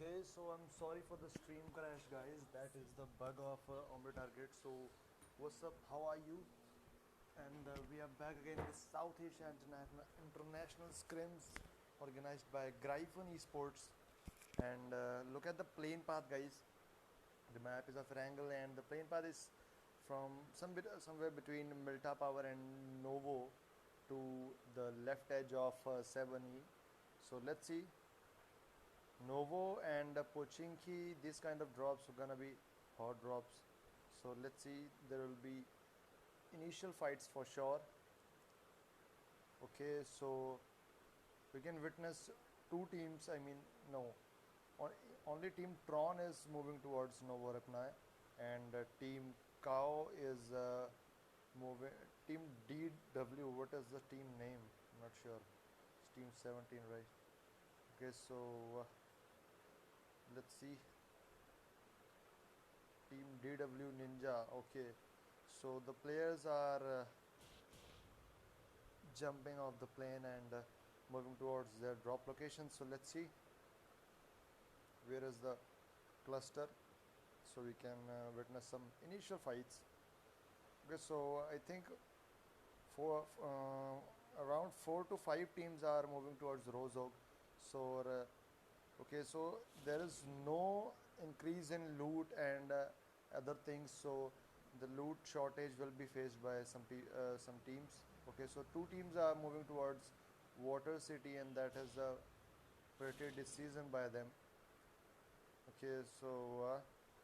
Okay, so I'm sorry for the stream crash, guys. That is the bug of Omlet target. So, what's up? How are you? And we are back again with South Asia International Scrims, organized by Gryphon Esports. And look at the plane path, guys. The map is of Wrangle, and the plane path is from somewhere between Milta Power and Novo to the left edge of 7E. So let's see. Novo and Pochinki, these kind of drops are gonna be hot drops. So let's see, there will be initial fights for sure. Okay, so we can witness two teams. I mean, no, only team Tron is moving towards Novo Repnai, and team Cow is moving. Team DW, what is the team name? I'm not sure. It's team 17, right? Okay, so let's see. Team DW Ninja. Okay, so the players are jumping off the plane and moving towards their drop location. So let's see where is the cluster, so we can witness some initial fights. Okay, so I think for around 4 to 5 teams are moving towards Rozog. So okay, so there is no increase in loot and other things, so the loot shortage will be faced by some teams. Okay, so two teams are moving towards Water City, and that is a pretty decision by them. Okay, so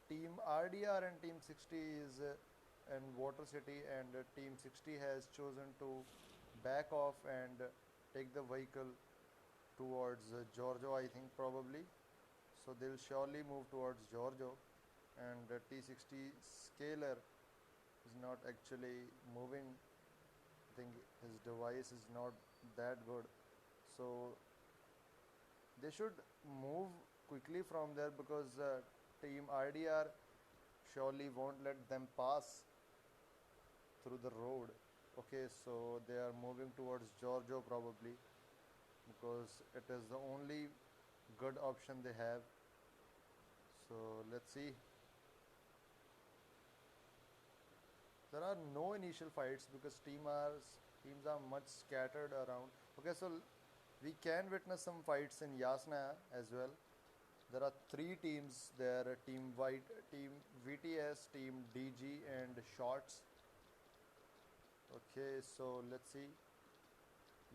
team RDR and team 60 is in Water City, and team 60 has chosen to back off and take the vehicle towards Giorgio, I think, probably. So they'll surely move towards Giorgio, and T60 Scaler is not actually moving. I think his device is not that good, so they should move quickly from there, because team RDR surely won't let them pass through the road. Okay, so they are moving towards Giorgio probably, because it is the only good option they have. So let's see. There are no initial fights because teams are much scattered around. Okay, so we can witness some fights in Yasna as well. There are three teams there: Team White, Team VTS, Team DG, and Shots. Okay, so let's see.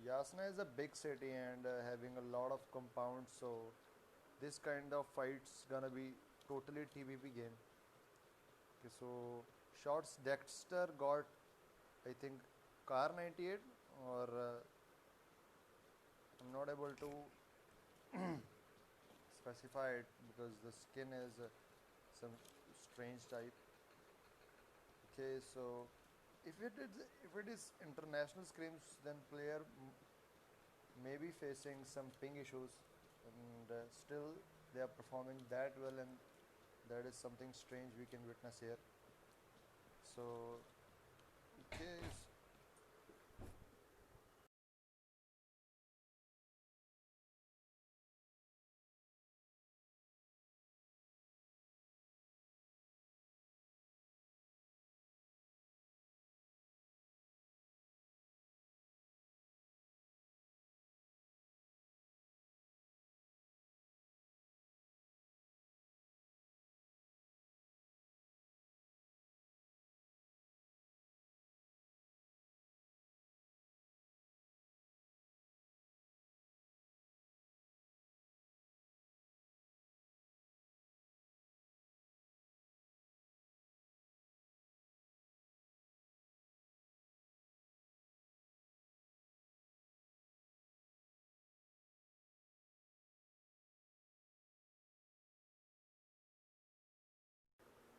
Yasna is a big city and having a lot of compounds, so this kind of fights gonna be totally TVP game. Okay, so Shots Dexter got, I think, Car 98, or I'm not able to specify it because the skin is some strange type. Okay, so if it is international scrims, then player may be facing some ping issues, and still they are performing that well, and that is something strange we can witness here. So okay,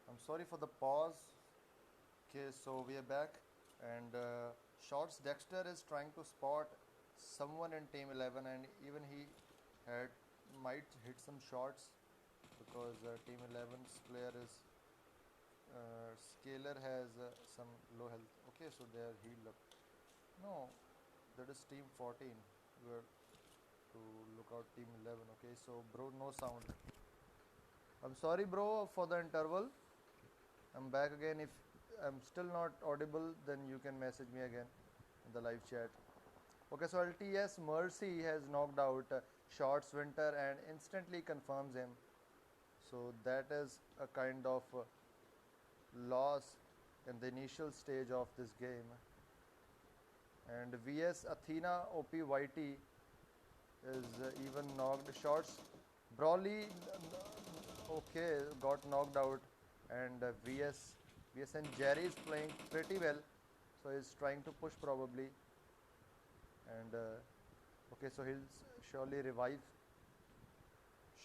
I'm sorry for the pause. Okay, so we are back, and Shots Dexter is trying to spot someone in Team 11, and even he had might hit some shots, because Team 11's player is Scaler has some low health. Okay, so they are healed up. No, that is Team 14. We are to look out Team 11. Okay, so bro, no sound. I'm sorry, bro, for the interval. I'm back again. If I'm still not audible, then you can message me again in the live chat. Okay, so LTS Mercy has knocked out Shorts Winter and instantly confirms him. So that is a kind of loss in the initial stage of this game. And VS Athena OPYT is even knocked. Shots Brawly, okay, got knocked out, and VS and Jerry is playing pretty well, so he's trying to push probably, and okay, so he'll surely revive.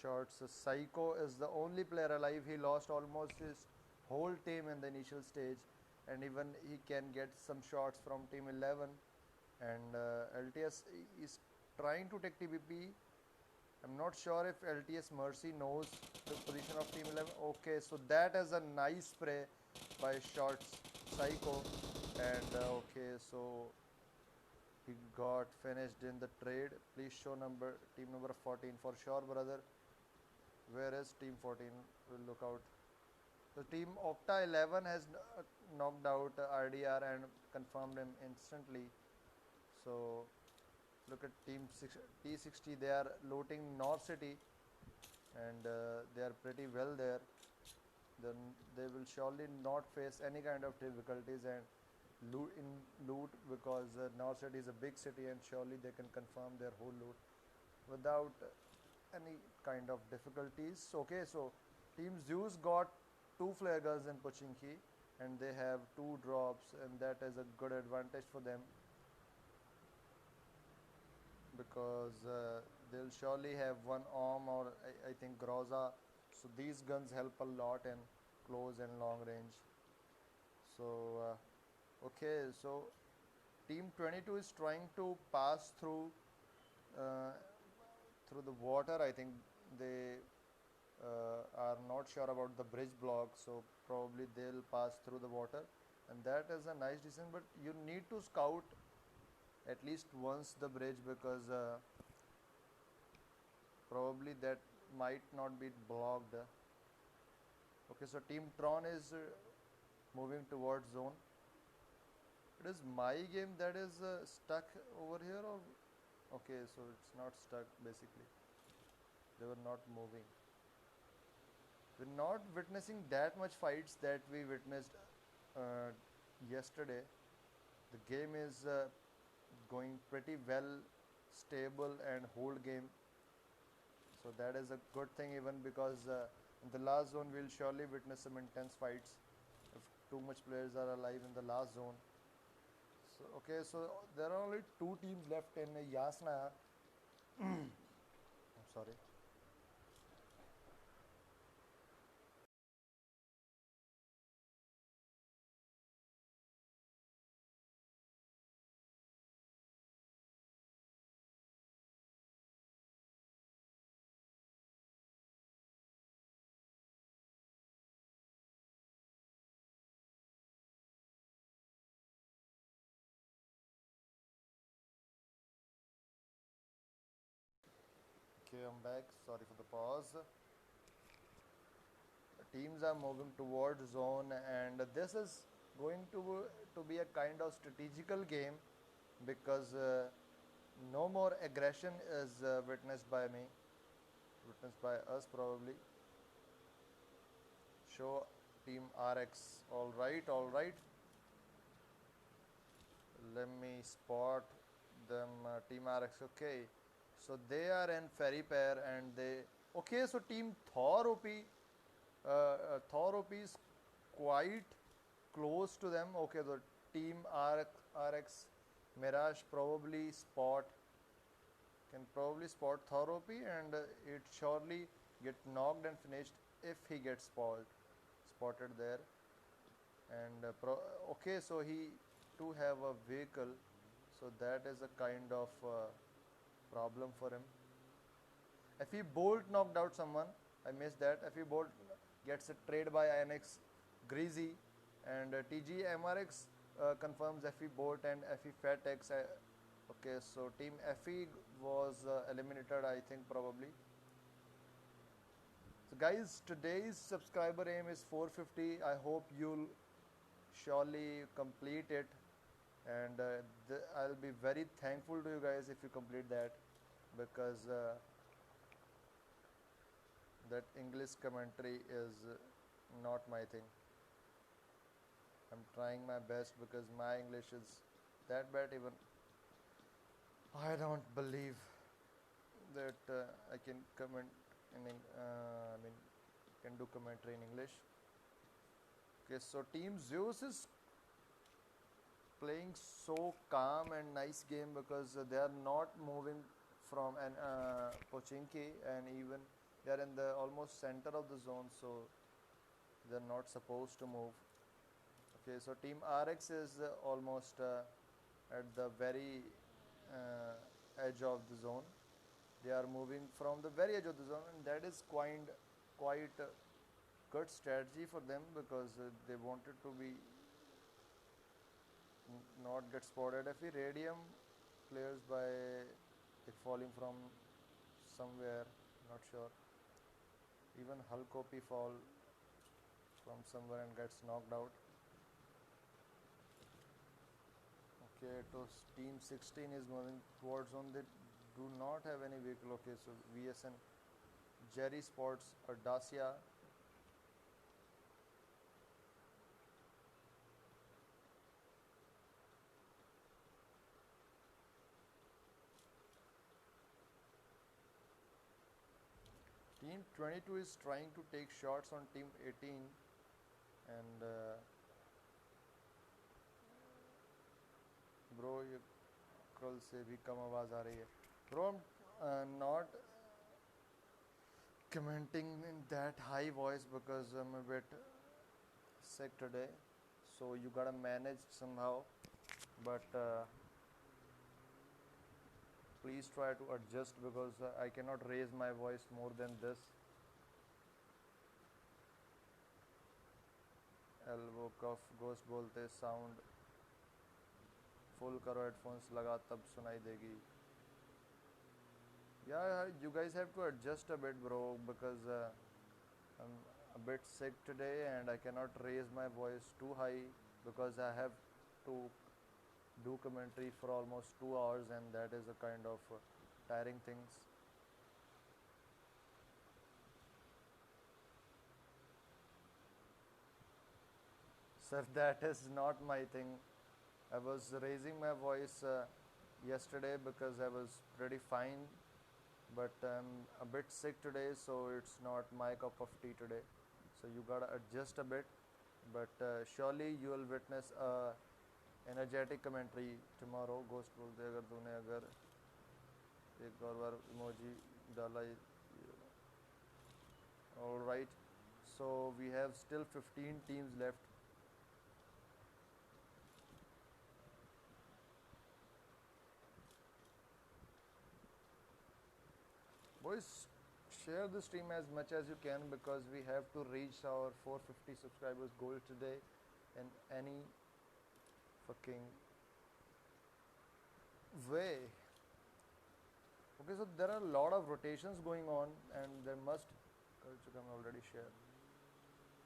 Shots. Psycho is the only player alive. He lost almost his whole team in the initial stage, and even he can get some shots from Team 11. And LTS is trying to take TBP. I'm not sure if LTS Mercy knows the position of Team 11. Okay, so that is a nice spray by Shots Psycho, and okay, so he got finished in the trade. Please show team number 14 for sure, brother. Where is team 14? We'll look out. So team Octa 11 has knocked out RDR and confirmed him instantly. So look at team T60. They are looting North City, and they are pretty well there. Then they will surely not face any kind of difficulties and loot because North City is a big city, and surely they can confirm their whole loot without any kind of difficulties. Okay, so Team Zeus got 2 flare guns in Pochinki, and they have 2 drops, and that is a good advantage for them because they'll surely have 1 Om or I think Groza. So these guns help a lot in close and long range. So okay, so Team 22 is trying to pass through through the water. I think they are not sure about the bridge block, so probably they'll pass through the water, and that is a nice decision. But you need to scout at least once the bridge because probably that might not be blocked. Okay, so Team Tron is moving towards zone. It is my game that is stuck over here, or okay, so it's not stuck basically. They were not moving. We're not witnessing that much fights that we witnessed yesterday. The game is going pretty well, stable and whole game. So that is a good thing, even because in the last zone we'll surely witness some intense fights if too much players are alive in the last zone. So okay, so there are only 2 teams left in Yasna. I'm sorry. Okay, I'm back. Sorry for the pause. Teams are moving towards zone, and this is going to be a kind of strategical game because no more aggression is witnessed by us probably. Show Team RX. All right. Let me spot them. Team RX. Okay, so they are in ferry pair, and they. Okay, so Team Thor OP. Thor OP is quite close to them. Okay, the Team RX Mirage can probably spot Thor OP, and it surely get knocked and finished if he gets spotted there. And okay, so he too have a vehicle, so that is a kind of problem for him. If he Bolt knocked out someone, I missed that. If he Bolt gets a trade by INX Greasy, and TG MRX confirms FE Bolt and FE FatX. Okay, so Team FE was eliminated, I think probably. So guys, today's subscriber aim is 450. I hope you'll surely complete it, and I'll be very thankful to you guys if you complete that, because that English commentary is not my thing. I'm trying my best because my English is that bad. Even I don't believe that I can comment I mean, can do commentary in English. Okay, so Team Zeus is playing so calm and nice game because they are not moving from an Pochinki, and even they are in the almost center of the zone, so they're not supposed to move. Okay, so Team RX is almost at the very edge of the zone. They are moving from the very edge of the zone, and that is quite good strategy for them, because they wanted to be not get spotted. If we radium players by like falling from somewhere, not sure. Even Hulk OP fall from somewhere and gets knocked out. Okay, so Team 16 is moving towards zone. They do not have any vehicle. Okay, so VSN Jerry Sports or Dacia. Team 22 is trying to take shots on Team 18, and bro, ये कल से भी कम आवाज़ आ रही है. Bro, I'm not commenting in that high voice because I'm a bit sick today, so you gotta manage somehow, but please try to adjust because I cannot raise my voice more than this. Elbow cuff ghost बोलते sound full करो, headphones लगा तब सुनाई देगी. Yeah, you guys have to adjust a bit, bro, because I'm a bit sick today and I cannot raise my voice too high because I have to do commentary for almost 2 hours, and that is a kind of tiring things. Sir, that is not my thing. I was raising my voice yesterday because I was pretty fine, but I'm a bit sick today, so it's not my cup of tea today. So you gotta adjust a bit, but surely you will witness a energetic commentary tomorrow. Ghost बोलते अगर तूने अगर एक और बार emoji डाला. All right, so we have still 15 teams left. Boys, share the stream as much as you can because we have to reach our 450 subscribers goal today in any fucking way. Okay, so there are a lot of rotations going on, and there must already share.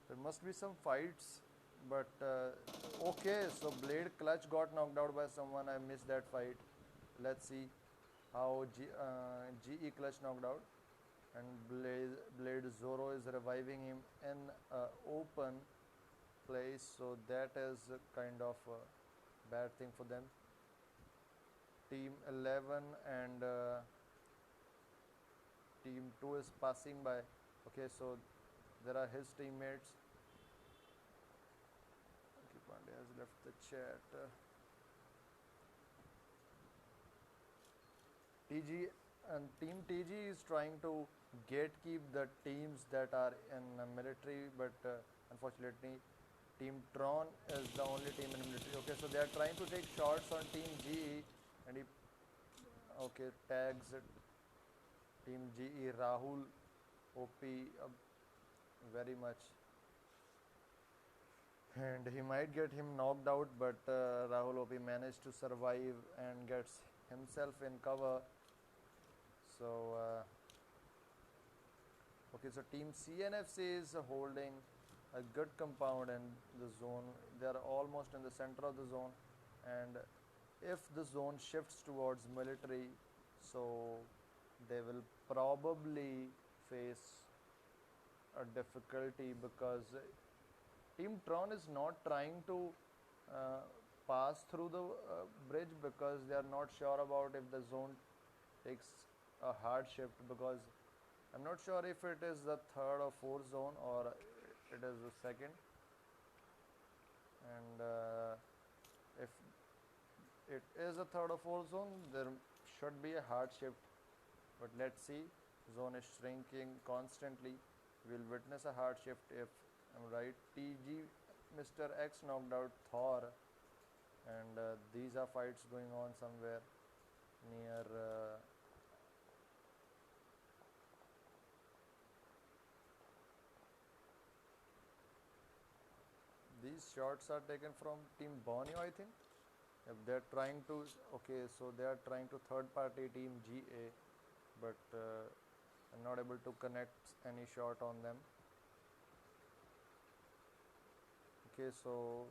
There must be some fights, but okay. So Blade Clutch got knocked out by someone. I missed that fight. Let's see how GE Clutch knocked out, and Blade Zoro is reviving him in open place. So that is a kind of a bad thing for them. Team 11 and Team 2 is passing by. Okay, so there are his teammates. Okay, Pandey has left the chat. TG and Team TG is trying to gatekeep the teams that are in military, but unfortunately Team Tron is the only team in military. Okay, so they are trying to take shots on Team GE, and he tags Team GE Rahul OP very much, and he might get him knocked out, but Rahul OP managed to survive and gets himself in cover. So Okay, so team CNFC is holding a good compound in the zone. They are almost in the center of the zone, and if the zone shifts towards military, so they will probably face a difficulty, because Team Tron is not trying to uh, pass through the bridge, because they are not sure about if the zone takes a hard shift, because I'm not sure if it is the third or fourth zone or it is the second. And if it is a third or fourth zone, there should be a hard shift. But let's see, zone is shrinking constantly. We'll witness a hard shift if I'm right. TG Mr. X knocked out Thor, and these are fights going on somewhere near these shots are taken from Team Borneo, I think. If they're trying to, okay, so they are trying to third party Team GA, but I'm not able to connect any shot on them. Okay, so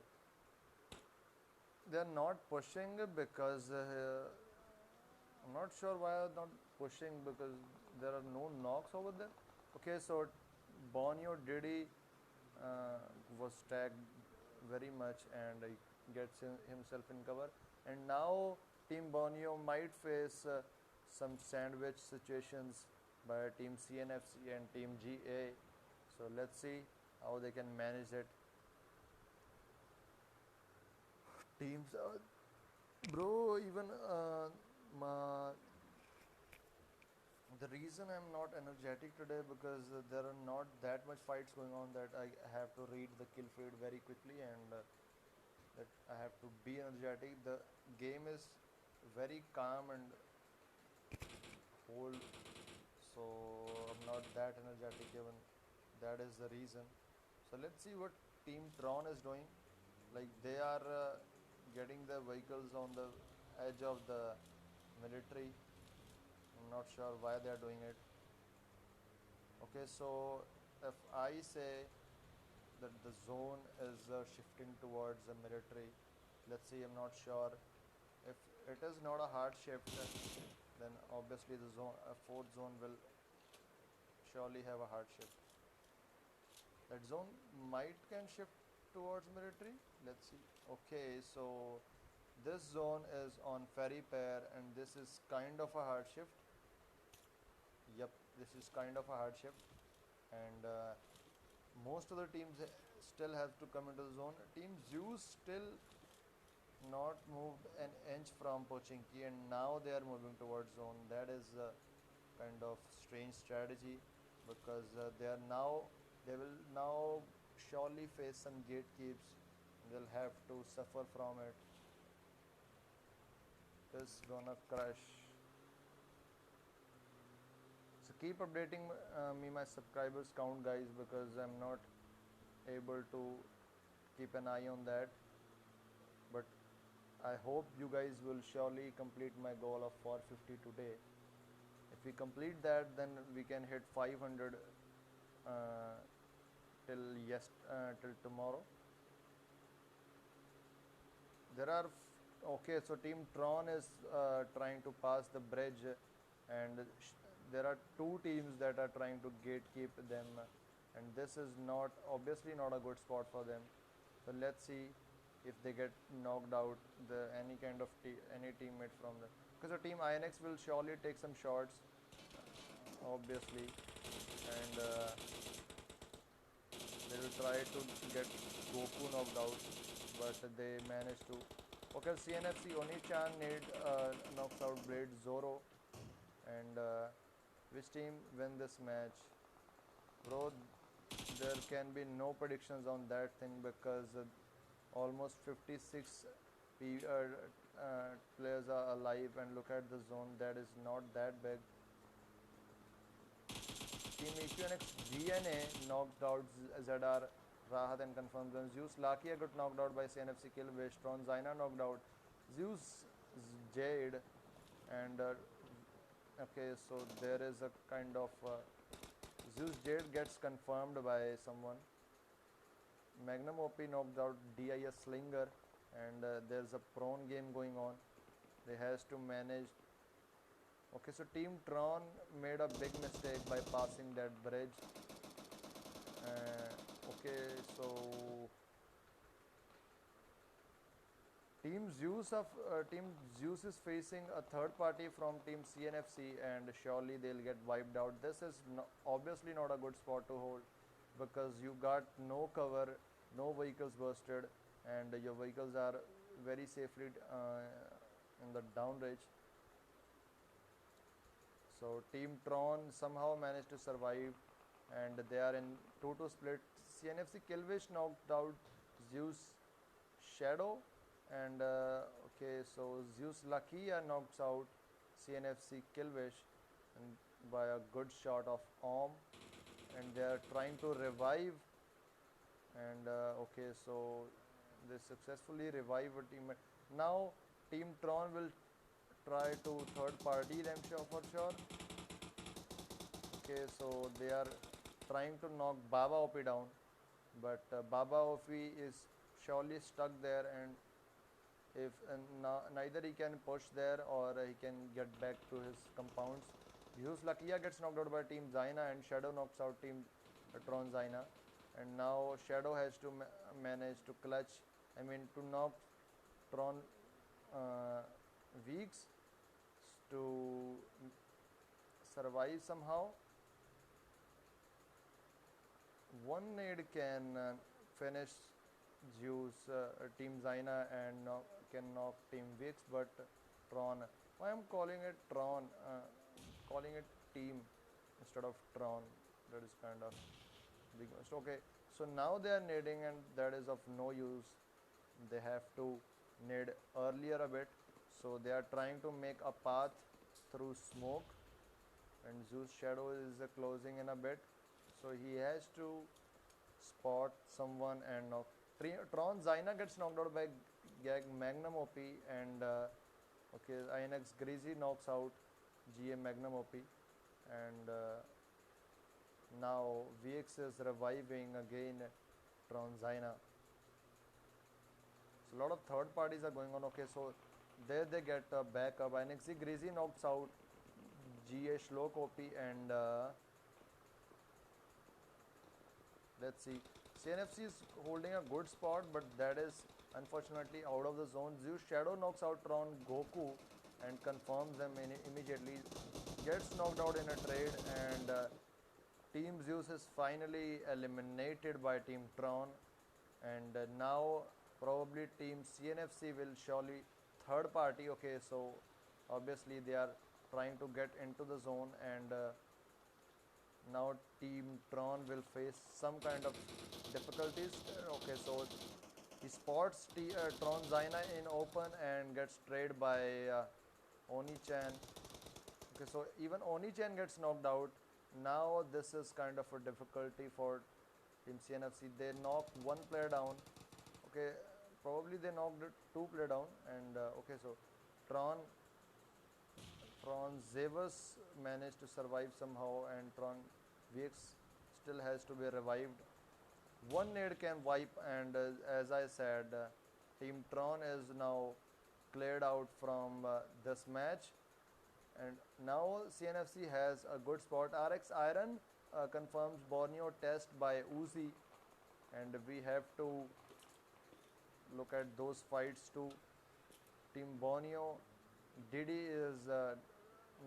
they're not pushing because I'm not sure why they're not pushing, because there are no knocks over there. Okay, so Borneo Diddy was tagged very much, and he gets himself in cover. And now Team Borneo might face some sandwich situations by Team CNFC and Team GA. So let's see how they can manage it. Teams, bro, even the reason I'm not energetic today, because there are not that much fights going on that I have to read the kill feed very quickly, and that I have to be energetic. The game is very calm and hold, so I'm not that energetic even. That is the reason. So let's see what Team Tron is doing. Like, they are getting their vehicles on the edge of the military. I'm not sure why they are doing it. Okay, so if I say that the zone is shifting towards the military, let's see, I'm not sure. If it is not a hard shift, then obviously the zone, fourth zone will surely have a hard shift. That zone might can shift towards military. Let's see. Okay, so this zone is on ferry pair, and this is kind of a hard shift. Yep, this is kind of a hard shift, and most of the teams still have to come into the zone. Team Zeus still not moved an inch from Pochinki, and now they are moving towards zone. That is a kind of strange strategy, because they will now surely face some gatekeeps. They'll have to suffer from it. This gonna crush. So keep updating me my subscribers count, guys, because I'm not able to keep an eye on that. But I hope you guys will surely complete my goal of 450 today. If we complete that, then we can hit 500 till tomorrow. There are okay, so Team Tron is trying to pass the bridge, and there are two teams that are trying to gatekeep them, and this is not obviously not a good spot for them. So let's see if they get knocked out, any kind of any teammate from them, because the Team INX will surely take some shots, obviously, and they will try to get Goku knocked out, but they managed to. Okay, CNFC Oni-chan knocks out Blade Zoro, and which team win this match? Bro, there can be no predictions on that thing, because almost 56 players are alive, and look at the zone, that is not that big. Team EQNX GNA knocked out ZR Rahat and confirmed them. Zeus Lakia got knocked out by CNFC kill. Tron Zaina knocked out Zeus Jade, and okay, so there is a kind of Zeus Jade gets confirmed by someone. Magnum OP knocked out DIS Slinger, and there's a prone game going on. They has to manage. Okay, so Team Tron made a big mistake by passing that bridge. Okay, so Team Zeus is facing a third party from Team CNFC, and surely they'll get wiped out. This is obviously not a good spot to hold, because you got no cover, no vehicles bursted, and your vehicles are very safely in the down range. So Team Tron somehow managed to survive, and they are in 2-2 split. CNFC Killwish knocked out Zeus Shadow, and okay, so Zeus Lakia knocks out CNFC Killwish and by a good shot of Om, and they are trying to revive, and okay, so they successfully revive a teammate. Now Team Tron will try to third party them for sure. Okay, so they are trying to knock Baba OP down, but Baba OP is surely stuck there, and if neither he can push there or he can get back to his compounds. Zeus Lakia gets knocked out by Team Zaina, and Shadow knocks out Team Tron Zaina, and now Shadow has to manage to clutch, to knock Tron Weeks to survive somehow. One nade can finish Zeus Team Zaina and can knock Team Vix, but Tron. Why I'm calling it Tron? Calling it Team instead of Tron. That is kind of big mistake. Okay, so now they are nading, and that is of no use. They have to nade earlier a bit. So they are trying to make a path through smoke, and Zeus Shadow is closing in a bit. So he has to spot someone and knock. Tron Zaina gets knocked out by Gag Magnum OP, and okay, INX Greasy knocks out GA Magnum OP, and now VX is reviving again Tron Zaina. So a lot of third parties are going on. Okay, so there they get a backup. INX Greasy knocks out GA Shlok OP, and let's see. CNFC is holding a good spot, but that is unfortunately out of the zone. Zeus Shadow knocks out Tron Goku and confirms them immediately. Gets knocked out in a trade, and Team Zeus is finally eliminated by Team Tron, and now probably Team CNFC will surely third party. Okay, so obviously they are trying to get into the zone, and now Team Tron will face some kind of difficulties. Okay, so he spots Tron Zaina in open and gets traded by Oni-chan. Okay, so even Oni-chan gets knocked out. Now this is kind of a difficulty for Team CNFC. They knocked one player down. Okay, probably they knocked two player down, and okay, so Tron Zeus managed to survive somehow, and Tron VX still has to be revived. One nade can wipe, and as I said, Team Tron is now cleared out from this match, and now CNFC has a good spot. RX Iron confirms Borneo test by Uzi, and we have to look at those fights too. Team Borneo, Diddy is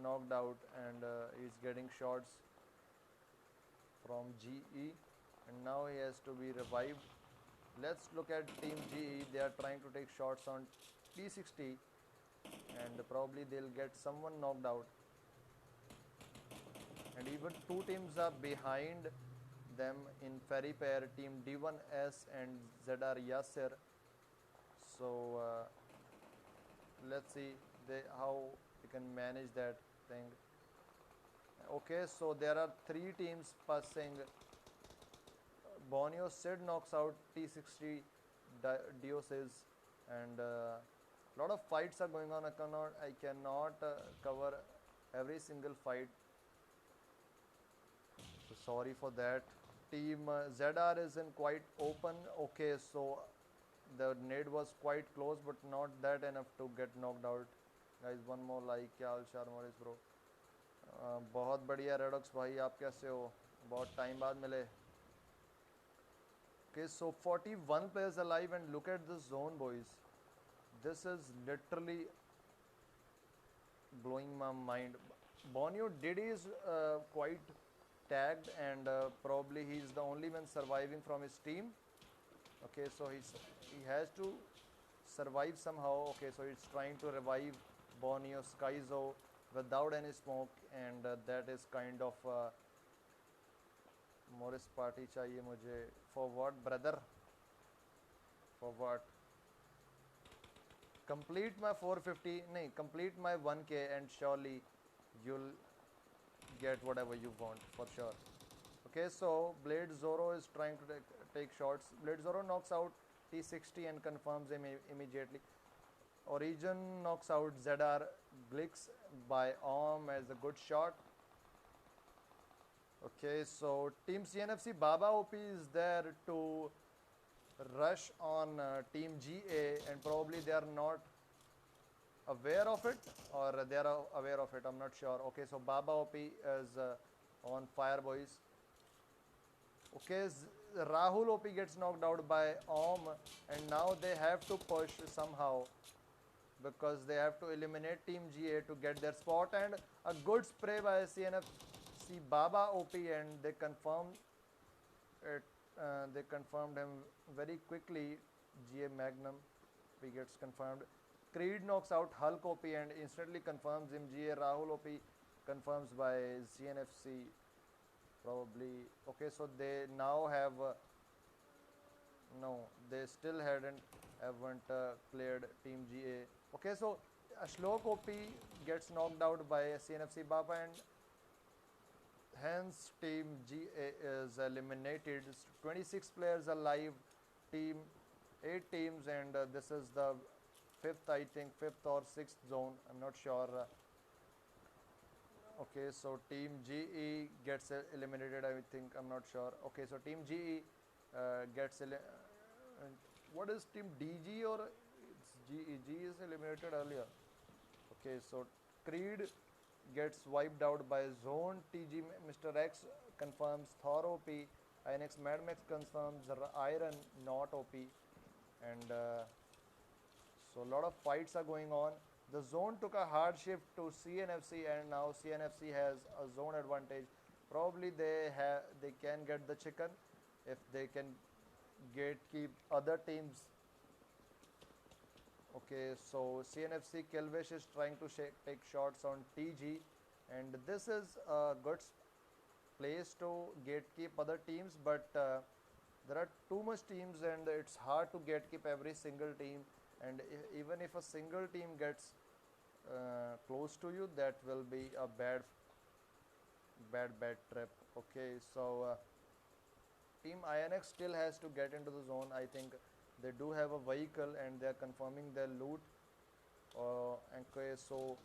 knocked out, and is getting shots from GE, and now he has to be revived. Let's look at Team GE. They are trying to take shots on T60, and probably they'll get someone knocked out, and even two teams are behind them in ferry pair, Team D1S and ZR Yasser. So let's see how they can manage that thing. Okay, so there are three teams passing. Borneo Sid knocks out T60 Dioses, and a lot of fights are going on. I cannot cover every single fight. So sorry for that. Team ZR is in quite open. Okay, so the nade was quite close, but not that enough to get knocked out. Guys, one more like, क्या हाल चाल Morris bro? बहुत बढ़िया redox भाई, आप कैसे हो? बहुत time बाद मिले. Okay, so 41 players alive, and look at this zone, boys. This is literally blowing my mind. Bonio Diddy is quite tagged, and probably he's the only one surviving from his team. Okay, so he has to survive somehow. Okay, so he's trying to revive Bonio Skyzo without any smoke, and that is kind of Morris party चाहिए मुझे. For what, brother? For what? Complete my 450, nahi, complete my 1k, and surely you'll get whatever you want for sure. Okay, so Blade Zoro is trying to take shots. Blade Zoro knocks out T60 and confirms him immediately. Origin knocks out ZR Glix by Om as a good shot. Okay, so Team CNFC Baba OP is there to rush on Team GA, and probably they are not aware of it, or they are aware of it, I'm not sure. Okay, so Baba OP is on fire, boys. Okay, Rahul OP gets knocked out by Om, and now they have to push somehow because they have to eliminate Team GA to get their spot, and a good spray by CNFC Baba OP, and they confirmed it. They confirmed him very quickly. GA Magnum OP gets confirmed. Creed knocks out Hulk OP and instantly confirms him. GA Rahul OP confirms by CNFC probably. Okay, so they now have no, they still haven't cleared Team GA. Okay, so Ashlok OP gets knocked out by CNFC Baba, and hence Team GA is eliminated. 26 players alive, 8 teams, and this is the fifth, I think, fifth or sixth zone, I'm not sure. Okay, so Team GE gets eliminated, I think, I'm not sure. Okay, so Team GE gets what is Team DG, or it's GE? GE is eliminated earlier. Okay, so Creed gets wiped out by Zone. TG Mr. X confirms Thor OP. INX Mad Max confirms Iron not OP, and so a lot of fights are going on. The zone took a hard shift to CNFC, and now CNFC has a zone advantage. Probably they can get the chicken if they can gatekeep other teams. Okay, so CNFC Kelvish is trying to take shots on TG, and this is a good place to gatekeep other teams, but there are too much teams, and it's hard to gatekeep every single team, and even if a single team gets close to you, that will be a bad trip. Okay, so Team INX still has to get into the zone. I think they do have a vehicle, and they are confirming their loot. Okay, so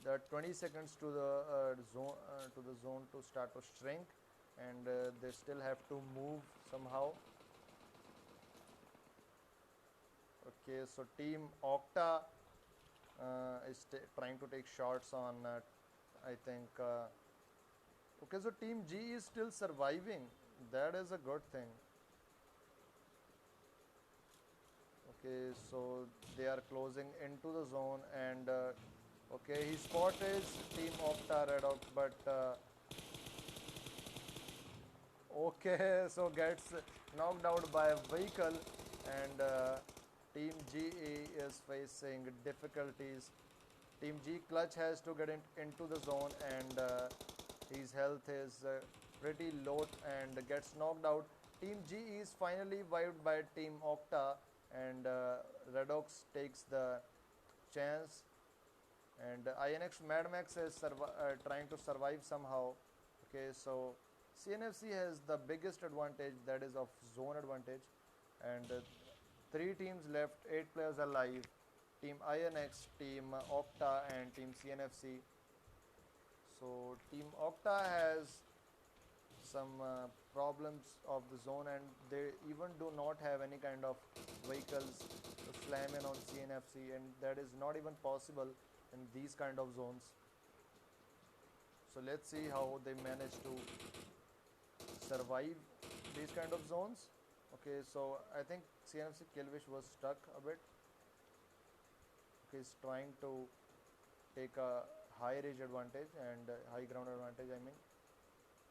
there are 20 seconds to the zone to start to shrink, and they still have to move somehow. Okay, so Team Octa is trying to take shots on I think okay, so Team G is still surviving. That is a good thing. Okay, so they are closing into the zone, and okay, his spot is Team Opta Red Ox, but okay, so gets knocked out by a vehicle, and Team GE is facing difficulties. Team G Clutch has to get into the zone, and his health is pretty low and gets knocked out. Team G is finally wiped by Team Octa, and Redox takes the chance, and INX Mad Max is trying to survive somehow. Okay, so CNFC has the biggest advantage, that is of zone advantage, and 3 teams left, 8 players alive. Team INX, Team Octa, and Team CNFC. So Team Octa has some problems of the zone, and they even do not have any kind of vehicles to slam in on CNFC, and that is not even possible in these kind of zones. So let's see how they manage to survive these kind of zones. Okay, so I think CNFC Killwish was stuck a bit. Okay, he's trying to take a high range advantage and high ground advantage, I mean.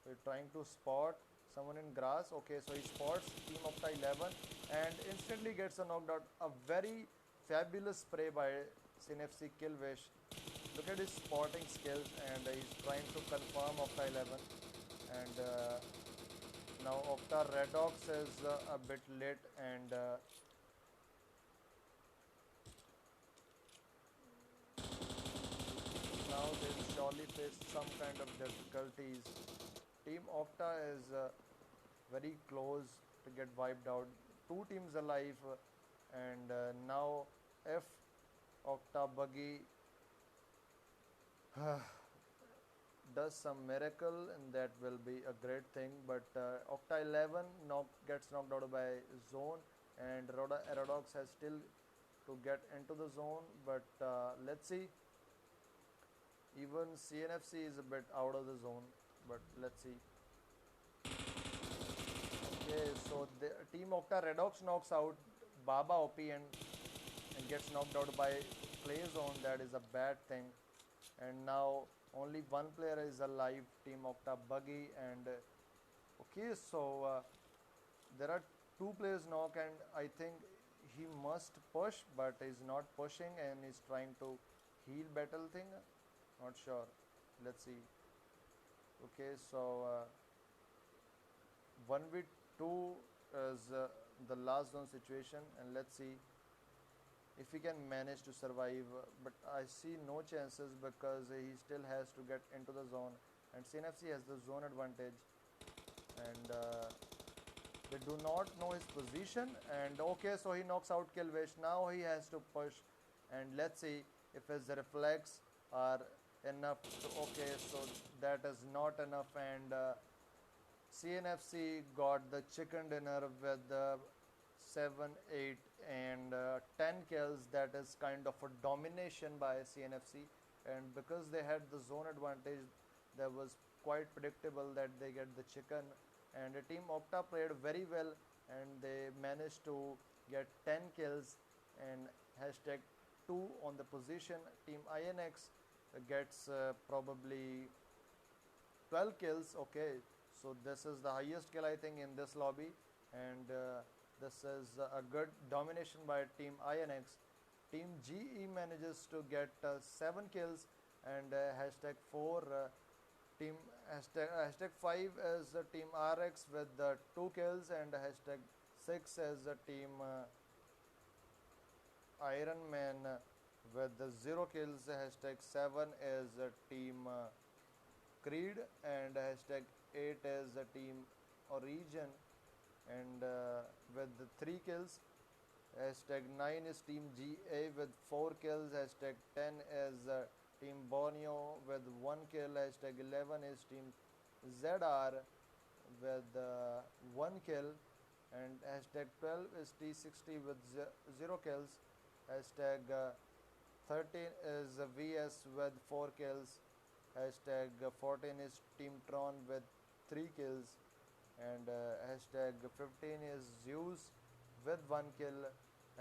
We're trying to spot someone in grass. Okay, so he spots Team Opta 11 and instantly gets a knocked out. A very fabulous spray by CNFC Killwish. Look at his spotting skills, and he's trying to confirm Opta 11. And now Opta Redox is a bit late, and now they'll surely face some kind of difficulties. Team Opta is very close to get wiped out. Two teams alive, and now if Opta Buggy does some miracle, and that will be a great thing. But Opta 11 gets knocked out by zone, and Aerodox has still to get into the zone. But let's see. Even CNFC is a bit out of the zone, but let's see. Okay, so the Team Octa Redox knocks out Baba OP and gets knocked out by Play Zone. That is a bad thing. And now only one player is alive, Team Octa Buggy. And okay, so there are two players knock, and I think he must push, but he's not pushing, and he's trying to heal battle thing. Not sure. Let's see. Okay, so 1v2 is the last zone situation, and let's see if he can manage to survive. But I see no chances because he still has to get into the zone, and CNFC has the zone advantage, and they do not know his position. And okay, so he knocks out Killwish. Now he has to push, and let's see if his reflex are enough to, okay, so that is not enough, and CNFC got the chicken dinner with 7, 8 and 10 kills. That is kind of a domination by CNFC, and because they had the zone advantage, that was quite predictable that they get the chicken. And the Team Octa played very well, and they managed to get 10 kills and hashtag 2 on the position. Team INX gets probably 12 kills. Okay, so this is the highest kill I think in this lobby, and this is a good domination by Team INX. Team GE manages to get 7 kills, and hashtag 4 team hashtag 5 is Team RX with 2 kills, and hashtag 6 is Team Iron Man with 0 kills. Hashtag 7 is Team Creed, and hashtag 8 is Team Origin, and with 3 kills. Hashtag 9 is Team GA with 4 kills. Hashtag 10 is Team Borneo with 1 kill. Hashtag 11 is Team ZR with 1 kill, and hashtag 12 is T60 with 0 kills. Hashtag 13 is VS with 4 kills. Hashtag 14 is Team Tron with 3 kills, and hashtag 15 is Zeus with 1 kill.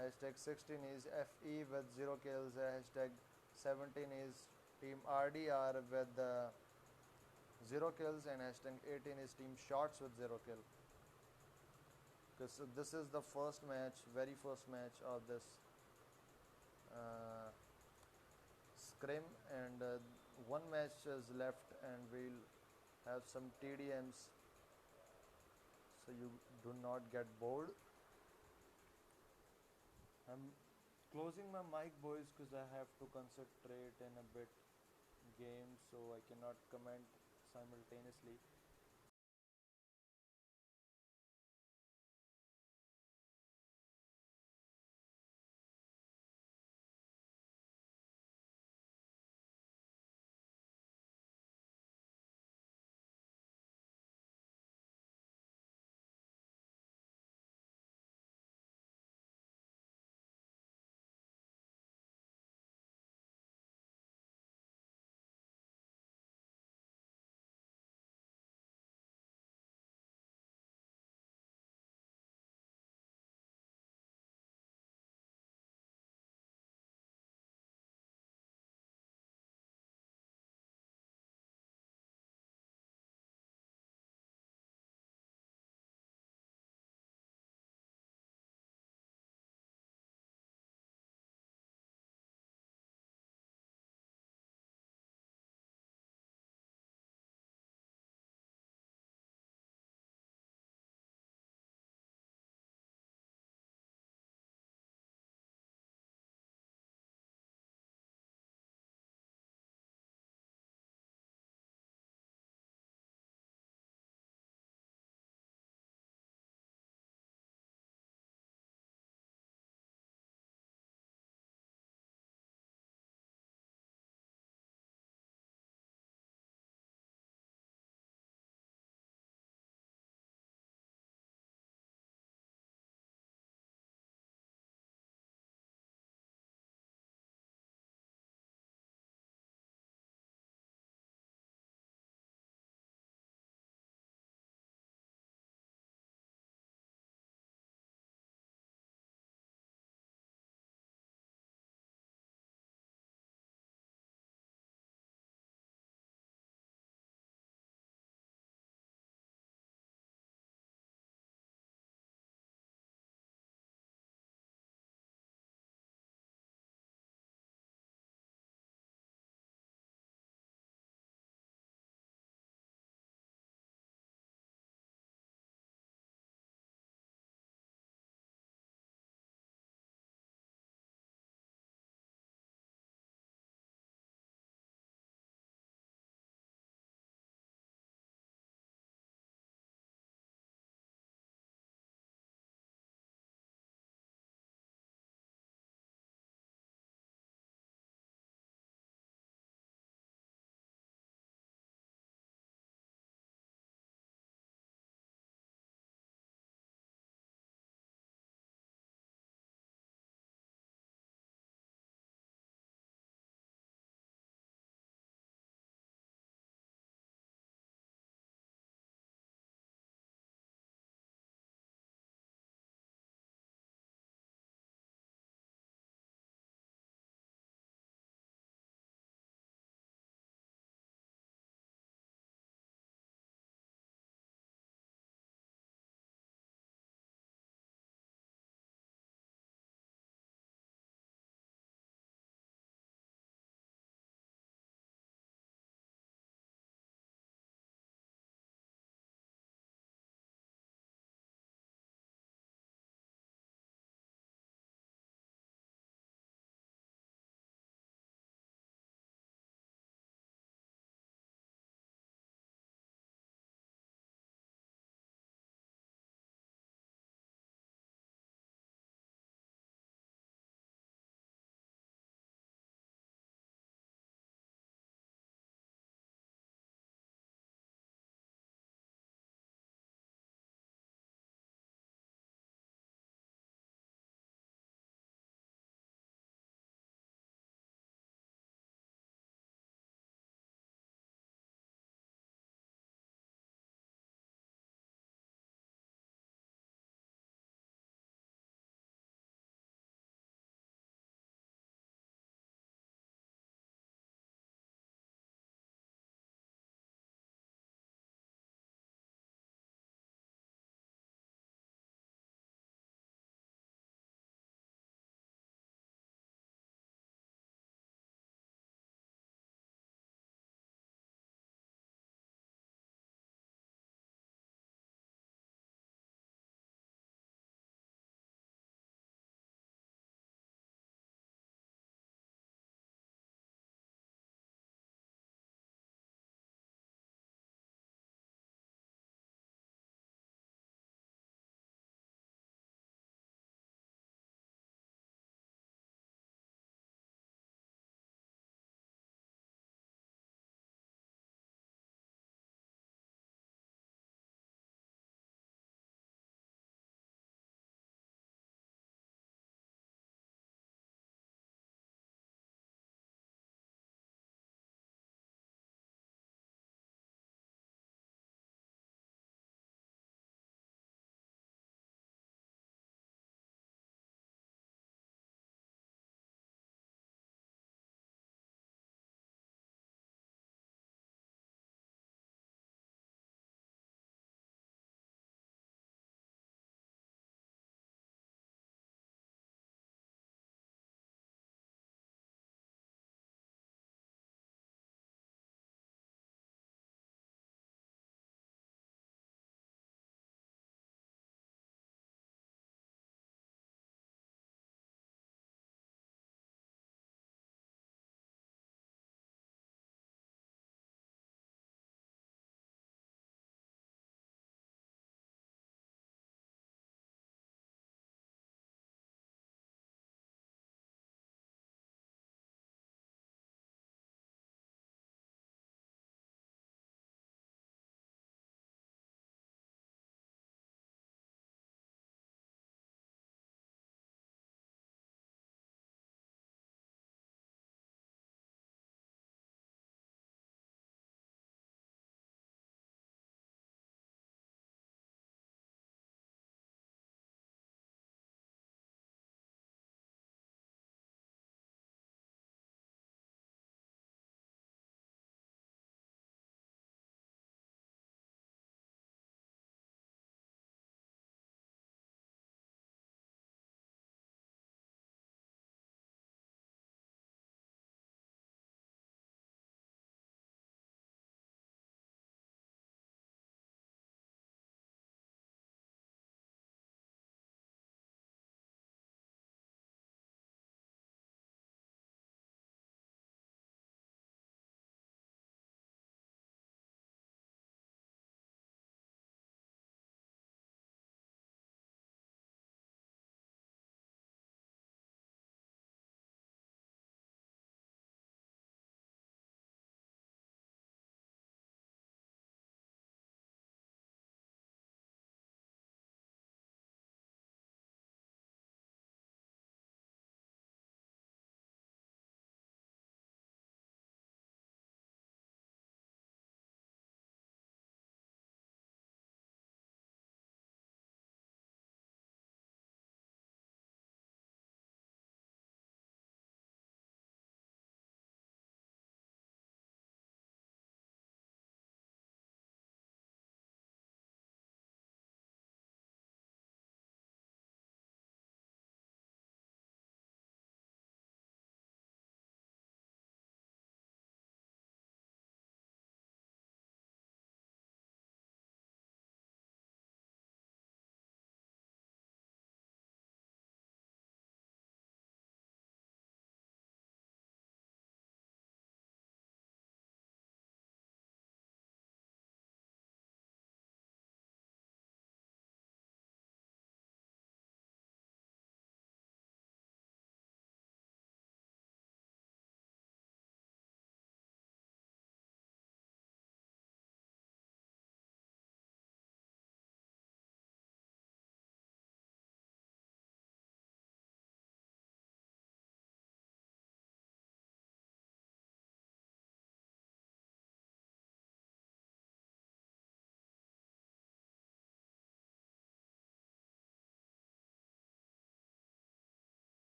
Hashtag 16 is FE with 0 kills. Hashtag 17 is Team RDR with 0 kills, and hashtag 18 is Team Shots with 0 kill. Because this is the first match, very first match of this scrim, and one match is left, and we'll have some TDMs, so you do not get bored. I'm closing my mic, boys, because I have to concentrate in a bit game, so I cannot comment simultaneously.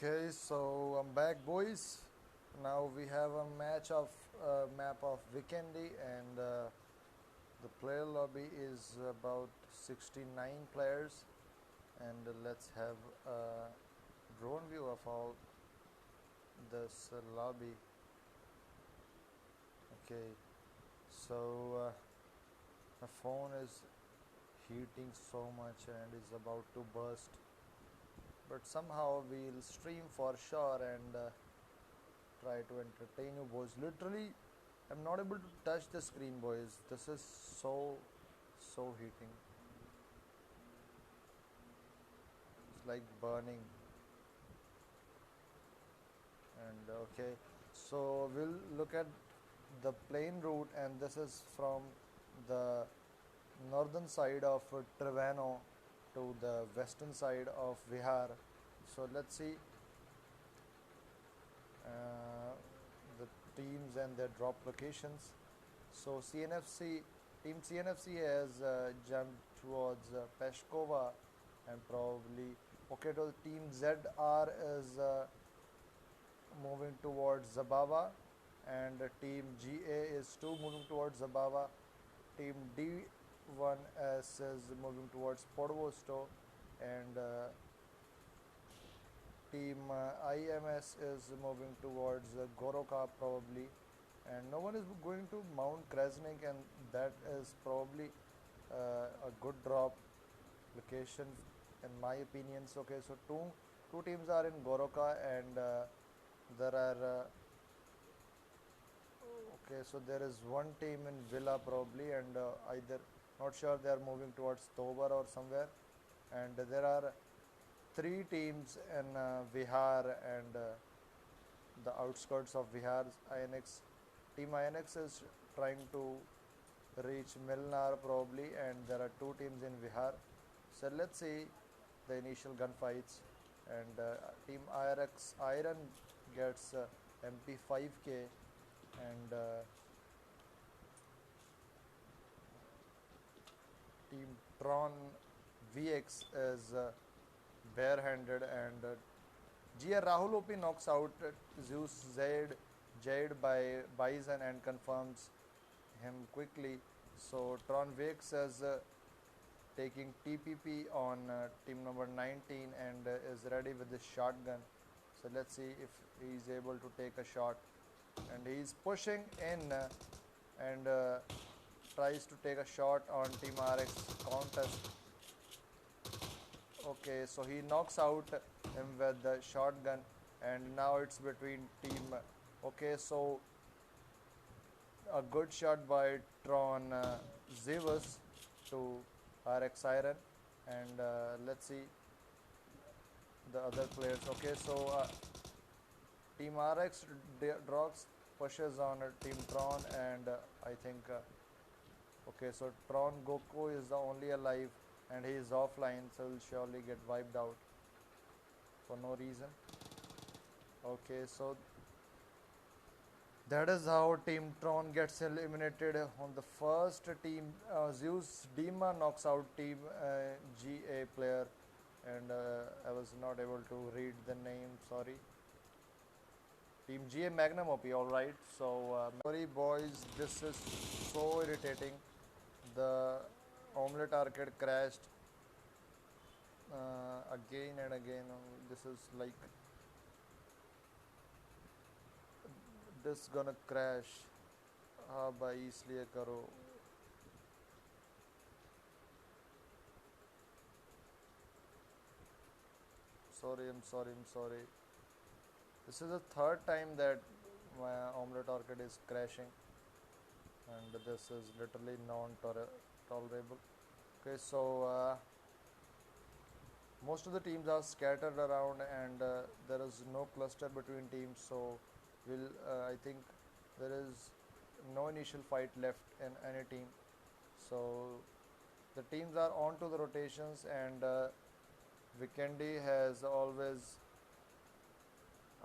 Okay, so I'm back, boys. Now we have a match of map of Vikendi, and the player lobby is about 69 players. And let's have a drone view of all this lobby. Okay, so my phone is heating so much and is about to burst, but somehow we'll stream for sure and try to entertain you, boys. Literally, I'm not able to touch the screen, boys. This is so heating. It's like burning. And okay, so we'll look at the plain route, and this is from the northern side of Trevano to the western side of Vihar. So let's see uh, the teams and their drop locations. So team CNFC has jumped towards Peshkova, and probably okay. To team ZR is moving towards Zabava, and team GA is too moving towards Zabava. Team D1S is moving towards Podvosto, and team IMS is moving towards Goroka probably, and no one is going to Mount Kresnik, and that is probably a good drop location in my opinion. So, okay, so two teams are in Goroka, and there are okay, so there is one team in Villa probably, and either not sure they are moving towards Tobar or somewhere, and there are three teams in Vihar and the outskirts of Vihar. INX team INX is trying to reach Milnar probably, and there are two teams in Vihar. So let's see the initial gunfights, and team IRX Iron gets MP5K, and team Tron VX is barehanded, and GR Rahul OP knocks out Zeus Jade by Bison and confirms him quickly. So Tron VX is taking TPP on team number 19 and is ready with the shotgun. So let's see if he is able to take a shot, and he is pushing in and tries to take a shot on team RX contest. Okay, so he knocks out him with the shotgun, and now it's between team. Okay, so a good shot by Tron Zeus to RX Iron, and let's see the other players. Okay, so team RX drops pushes on team Tron, and I think okay, so Tron Goku is the only alive, and he is offline, so he'll surely get wiped out for no reason. Okay, so that is how team Tron gets eliminated on the first team. Zeus Dima knocks out team GA player, and I was not able to read the name, sorry. Team GA Magnum OP, alright. So sorry boys, this is so irritating. The Omlet arcade crashed again and again. This is like this gonna crash. हाँ भाई इसलिए करो. I'm sorry. This is the third time that my Omelette Orchid is crashing, and this is literally non-tolerable. Okay, so most of the teams are scattered around, and there is no cluster between teams, so I think there is no initial fight left in any team. So the teams are on to the rotations, and Vikendi has always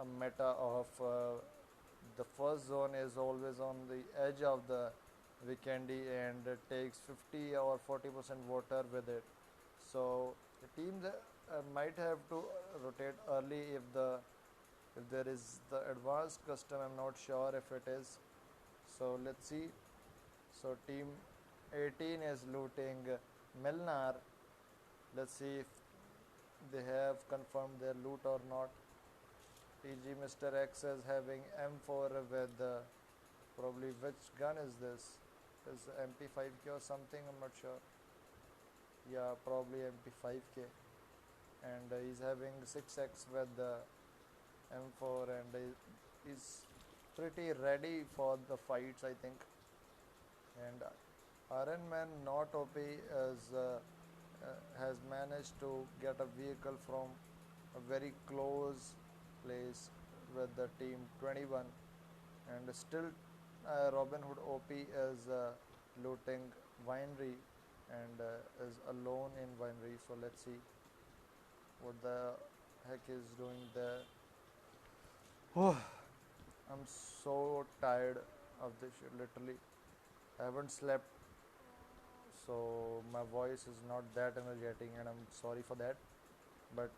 a meta of the first zone is always on the edge of the Vikendi, and it takes 50 or 40% water with it. So the teams might have to rotate early if there is the advanced custom. I'm not sure if it is. So let's see. So team 18 is looting Milnar. Let's see if they have confirmed their loot or not. PG Mr. X is having M4 with probably which gun is this? Is MP5K or something? I'm not sure. Yeah, probably MP5K. And he's having 6x with M4 and he's pretty ready for the fights, I think. And Iron Man not OP has managed to get a vehicle from a very close place with the team 21, and still Robin Hood OP is looting winery and is alone in winery. So let's see what the heck is doing there. Oh, I'm so tired of this shit, literally. I haven't slept, so my voice is not that energetic, and I'm sorry for that, but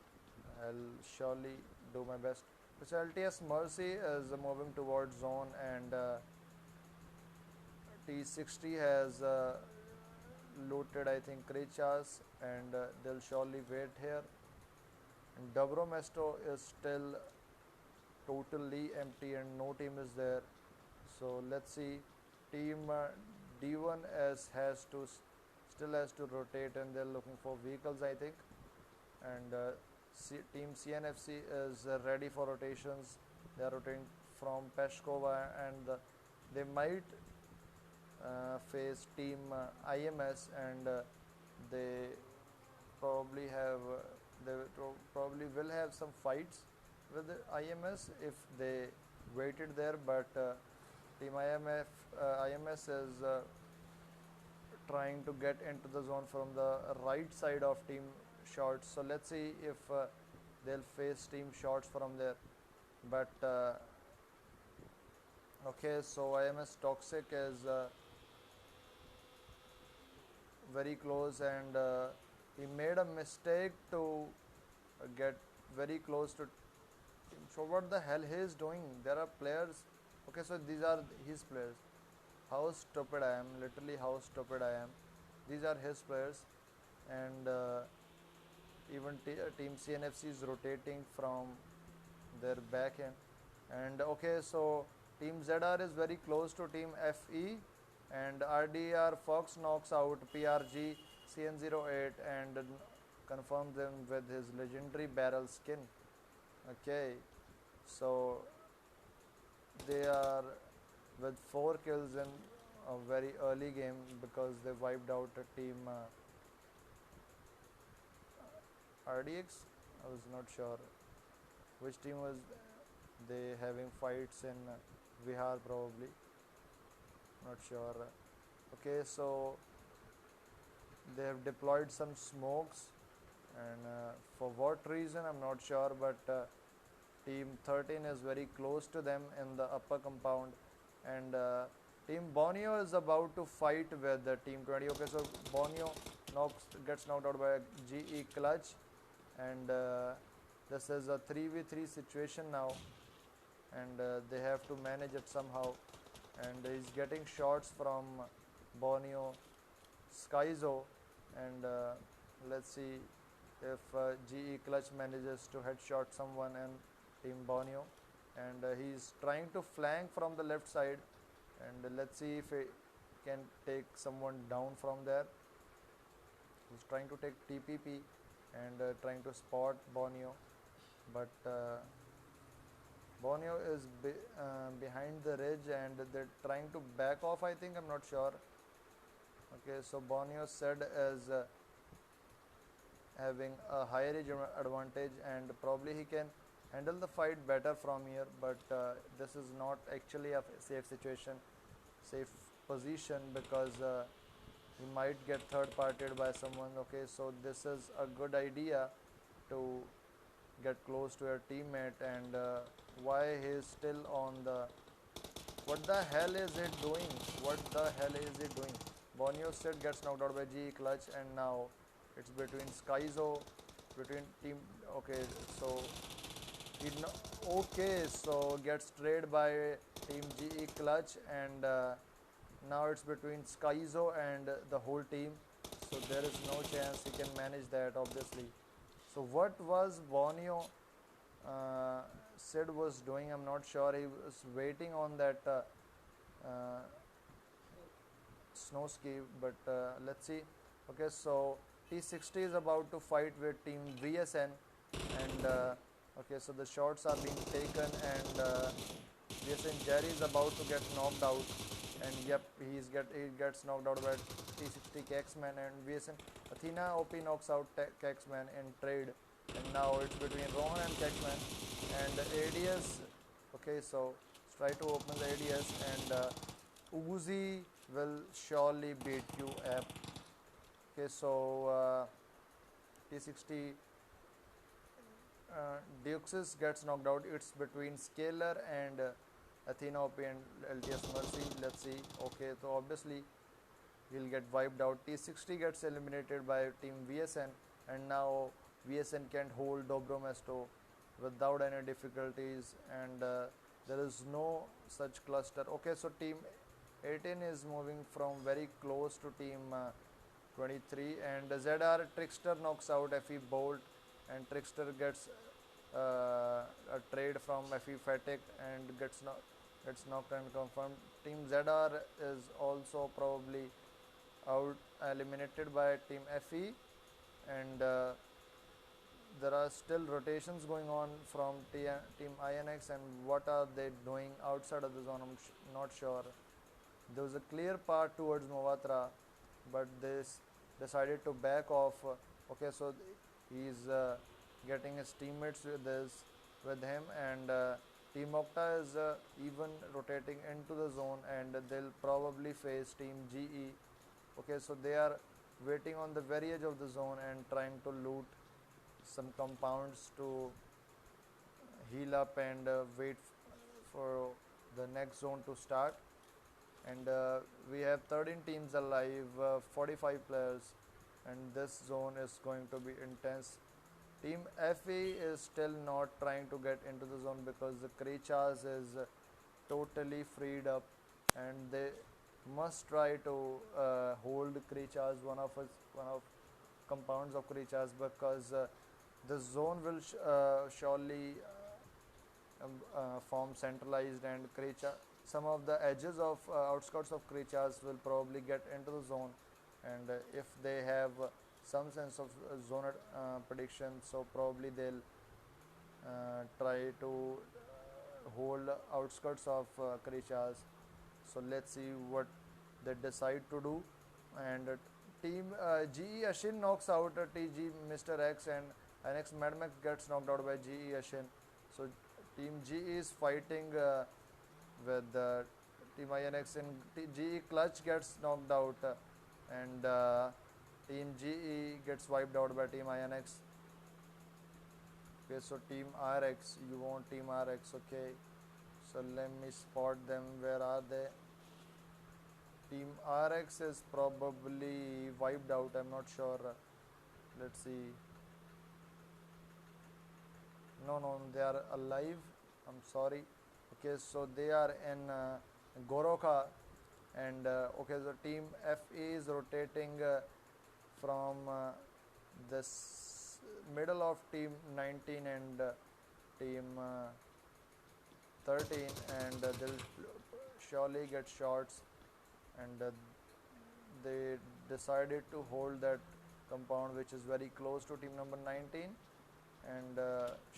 I'll surely do my best. Which LTS Mercy is moving towards zone, and T60 has looted, I think, Krichas, and they'll surely wait here. And Dobro Mesto is still totally empty and no team is there. So let's see. Team D1 still has to rotate, and they're looking for vehicles, I think. And team CNFC is ready for rotations. They are rotating from Peshkova, and they might face team IMS, and they probably have probably will have some fights with the IMS if they waited there, but team IMS is trying to get into the zone from the right side of team shots. So let's see if they'll face team shots from there. But okay, so IMS Toxic is very close, and he made a mistake to get very close to. So what the hell he is doing? There are players. Okay, so these are his players. How stupid I am, literally how stupid I am. These are his players, and even team CNFC is rotating from their back end. And okay, so team ZR is very close to team FE, and RDR Fox knocks out PRG CN08 and confirms them with his legendary barrel skin. Okay, so they are with 4 kills in a very early game because they wiped out a team RDX. I was not sure which team was they having fights in Vihar, probably not sure. Okay, so they have deployed some smokes, and for what reason I'm not sure, but team 13 is very close to them in the upper compound, and team Borneo is about to fight with team 20. Okay, so Borneo gets knocked out by GE Clutch, and this is a 3v3 situation now, and they have to manage it somehow, and he's getting shots from Borneo Skyzo, and let's see if GE Clutch manages to headshot someone in team Borneo, and he's trying to flank from the left side, and let's see if he can take someone down from there. He's trying to take TPP and trying to spot Borneo, but Borneo is behind the ridge, and they're trying to back off, I think, I'm not sure. Okay, so Borneo said is having a high ridge advantage, and probably he can handle the fight better from here, but this is not actually a safe position, because he might get third partied by someone. Okay, so this is a good idea to get close to your teammate, and why he is still on the, what the hell is it doing? What the hell is it doing? Borneo Sid gets knocked out by GE Clutch, and now It's between Skyzo, between team. Okay, so he okay, so gets traded by team GE Clutch, and now it's between Skyzo and the whole team. So there is no chance he can manage that, obviously. So what was Borneo Sid was doing? I'm not sure. He was waiting on that uh, snow ski, but let's see. Okay, so T60 is about to fight with team VSN, and okay, so the shots are being taken, and VSN Jerry is about to get knocked out, and yep, he gets knocked out by T60 Kexman, and VSN Athena OP knocks out Kexman in trade, and now it's between Rohan and Kexman, and ADS. Okay, so try to open the ADS, and Uzi will surely beat you up. Okay, so T60 Deuxis gets knocked out. It's between Scalar and Athena OP and LTS Mercy. Let's see. Okay, so obviously he'll get wiped out. T60 gets eliminated by team VSN, and now VSN can't hold Dobromesto without any difficulties, and there is no such cluster. Okay, so team 18 is moving from very close to team 23, and ZR Trickster knocks out FE Bolt, and Trickster gets a trade from FE Fatic and gets knocked and confirmed. Team ZR is also probably out eliminated by team FE, and there are still rotations going on from team INX, and what are they doing outside of the zone? I'm not sure. There was a clear path towards Movatra, but they decided to back off. Okay, so he's getting his teammates with him, and Team Octa is even rotating into the zone, and they'll probably face Team GE. Okay, so they are waiting on the very edge of the zone and trying to loot some compounds to heal up and wait for the next zone to start. And we have 13 teams alive, 45 players, and this zone is going to be intense. Team FE is still not trying to get into the zone because the Krechas is totally freed up, and they must try to hold Krechas, one of compounds of Krechas, because the zone will surely form centralized, and some of the edges of outskirts of Krechas will probably get into the zone, and if they have some sense of zone prediction, so probably they'll try to hold outskirts of Krechas. So let's see what they decide to do. And team GE Ashin knocks out TG Mr. X, and NX Mad Max gets knocked out by GE Ashin. So team GE is fighting with team INX, and GE Clutch gets knocked out, and team GE gets wiped out by team INX. Okay, so team RX, you want team RX. Okay, so let me spot them. Where are they? Team RX is probably wiped out, I'm not sure. Let's see. No, they are alive. I'm sorry. Okay, so they are in Goroka, and okay, so team FE is rotating from this middle of team 19 and team 13, and they'll surely get shots, and they decided to hold that compound which is very close to team number 19, and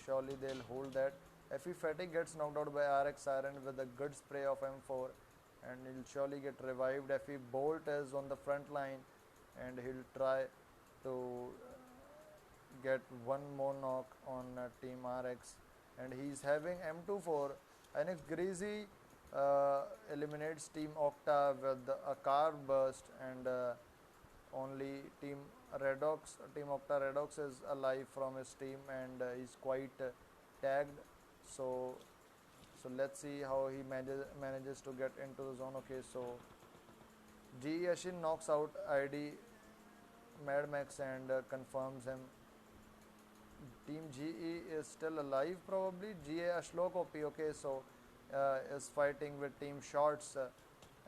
surely they'll hold that. FE Fatigue gets knocked out by RX Siren with a good spray of M4, and he'll surely get revived. FE Bolt is on the front line, and he'll try to get one more knock on team RX, and he's having M24. NX Greasy eliminates team Octa with a car burst, and only team Octa Redox is alive from his team, and he's quite tagged. So let's see how he manages to get into the zone. Okay, so GE Ashin knocks out ID Mad Max and confirms him. Team GE is still alive probably. GA Ashlok OP, okay, so is fighting with Team Shorts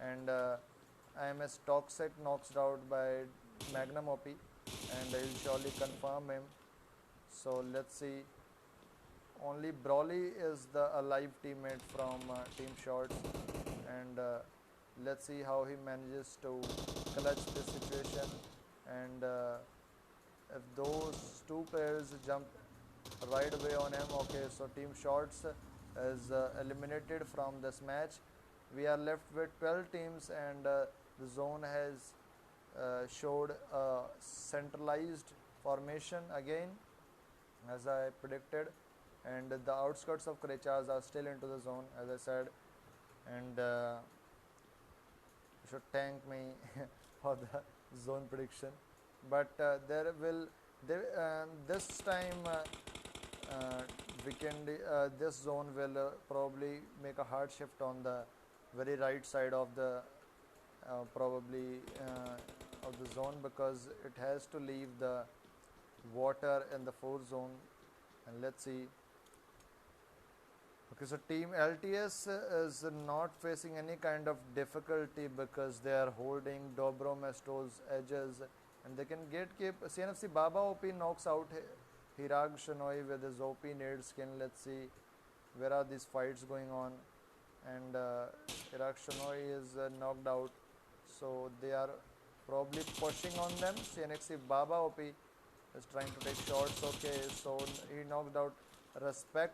and IMS Toxic knocks out by Magnum OP and he'll surely confirm him. So let's see. Only Brawly is the alive teammate from Team Shorts and let's see how he manages to clutch this situation and if those two players jump right away on him. Okay, so Team Shorts is eliminated from this match. We are left with 12 teams and the zone has showed a centralized formation again as I predicted, and the outskirts of Krechas are still into the zone as I said, and you should thank me for the zone prediction, but this time this zone will probably make a hard shift on the very right side of the of the zone because it has to leave the water in the 4th zone. And let's see. Okay, so Team LTS is not facing any kind of difficulty because they are holding Dobromesto's edges and they can keep CNFC Baba OP knocks out Hirag Shinoy with his OP nade skin. Let's see where are these fights going on, and Hirag Shinoy is knocked out, so they are probably pushing on them. CNXC Baba OP is trying to take shots. Okay, so he knocked out Respect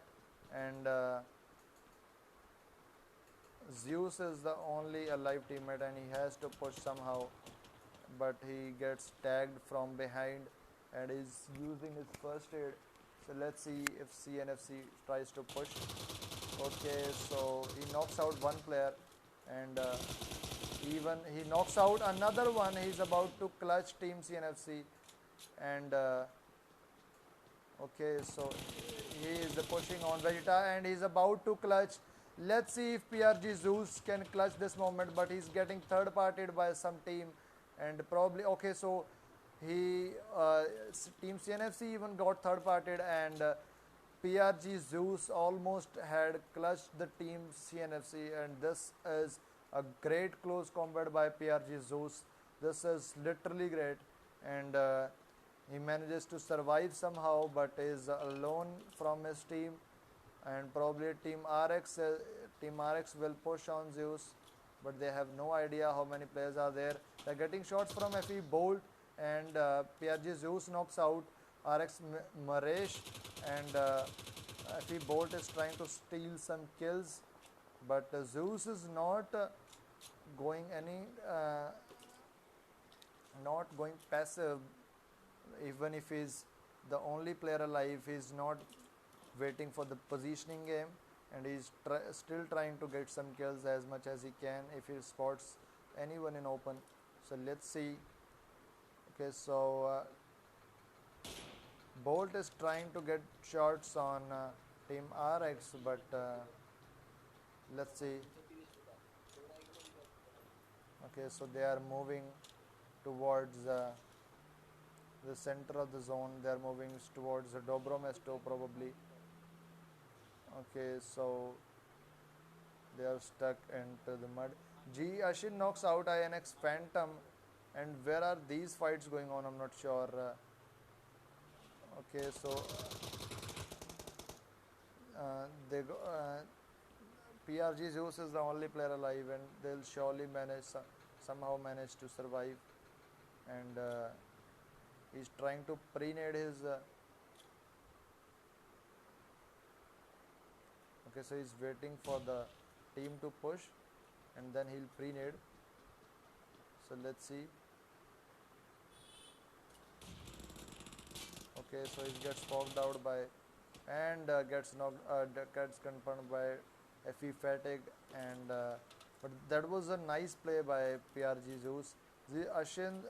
and Zeus is the only alive teammate and he has to push somehow, but he gets tagged from behind and is using his first aid. So let's see if CNFC tries to push. Okay, so he knocks out one player and even he knocks out another one. He's about to clutch Team CNFC and okay, so he is pushing on Vegeta and he's about to clutch. Let's see if PRG Zeus can clutch this moment, but he's getting third partied by some team and probably okay, so he Team CNFC even got third partied and PRG Zeus almost had clutched the Team CNFC, and this is a great close combat by PRG Zeus. This is literally great, and he manages to survive somehow but is alone from his team, and probably Team RX will push on Zeus, but they have no idea how many players are there. They're getting shots from FE Bolt and PRG Zeus knocks out RX Maresh, and FE Bolt is trying to steal some kills, but Zeus is not going passive. Even if he's the only player alive, he's not waiting for the positioning game and he's still trying to get some kills as much as he can if he spots anyone in open. So let's see. Okay, so Bolt is trying to get shots on Team RX, but let's see. Okay, so they are moving towards the center of the zone. They are moving towards the Dobromesto probably. Okay, so they are stuck into the mud. G Ashin knocks out INX Phantom, and where are these fights going on? I'm not sure. Okay, so PRG Zeus is the only player alive, and they'll surely somehow manage to survive. And he's trying to pre-nade his. Okay, so he's waiting for the team to push, and then he'll pre-nade. So let's see. Okay, so he gets fogged out by and gets confirmed by FE Fatigue, and but that was a nice play by PRG Zeus. Ashin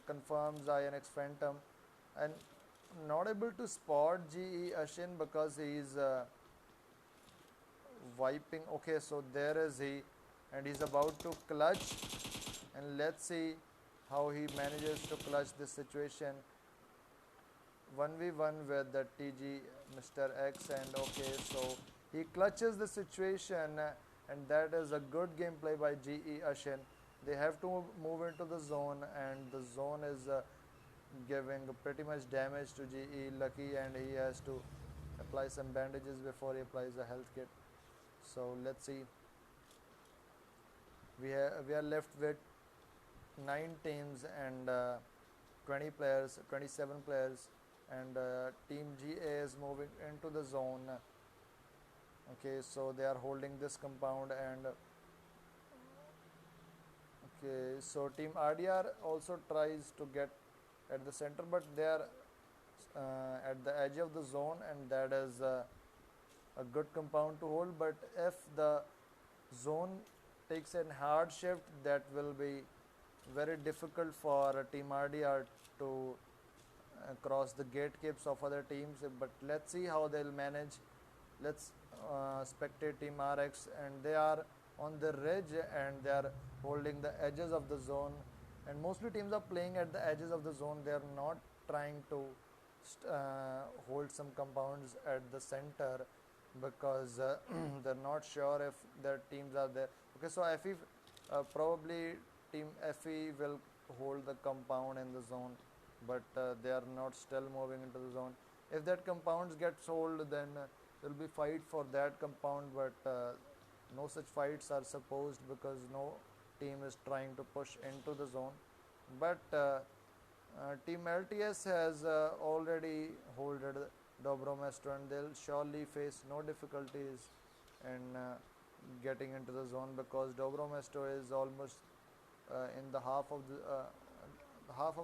confirms INX Phantom and not able to spot GE Ashin because he is wiping. Okay, so there is he, and he's about to clutch, and let's see how he manages to clutch this situation 1v1 with the TG Mr. X, and okay, so he clutches the situation, and that is a good gameplay by GE Ashin. They have to move into the zone, and the zone is giving pretty much damage to GE Lucky, and he has to apply some bandages before he applies a health kit. So let's see. We are left with 9 teams and 20 players, 27 players, and team GA is moving into the zone. Okay, so they are holding this compound, and okay, so team RDR also tries to get at the center, but they are at the edge of the zone, and that is a good compound to hold. But if the zone takes a hard shift, that will be very difficult for team RDR to cross the gatekeepers of other teams. But let's see how they'll manage. Let's spectate team RX, and they are on the ridge, and they are holding the edges of the zone, and mostly teams are playing at the edges of the zone. They are not trying to hold some compounds at the center, because they're not sure if their teams are there. Okay, so FE probably team FE will hold the compound in the zone, but they are not still moving into the zone. If that compounds gets hold, then there will be fight for that compound, but no such fights are supposed, because no team is trying to push into the zone. But team LTS has already holded Dobromesto, and they'll surely face no difficulties in getting into the zone, because Dobromesto is almost in the half of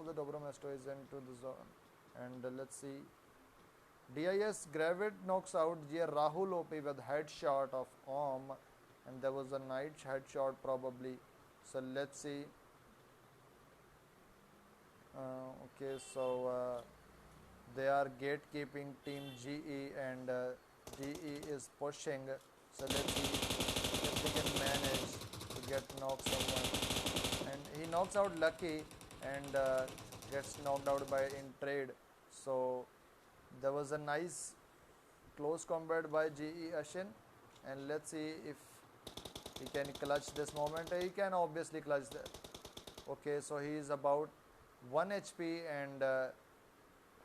the Dobromesto is into the zone. And let's see, DIS Gravit knocks out GR Rahul OP with headshot of Om, and there was a night headshot probably. So let's see. Okay, so they are gatekeeping team GE, and GE is pushing. So let's see if they can manage to get knocked someone. And he knocks out Lucky, and gets knocked out by in trade. So there was a nice close combat by GE Ashin, and let's see if he can clutch this moment. He can obviously clutch that. Okay, so he is about 1 HP, and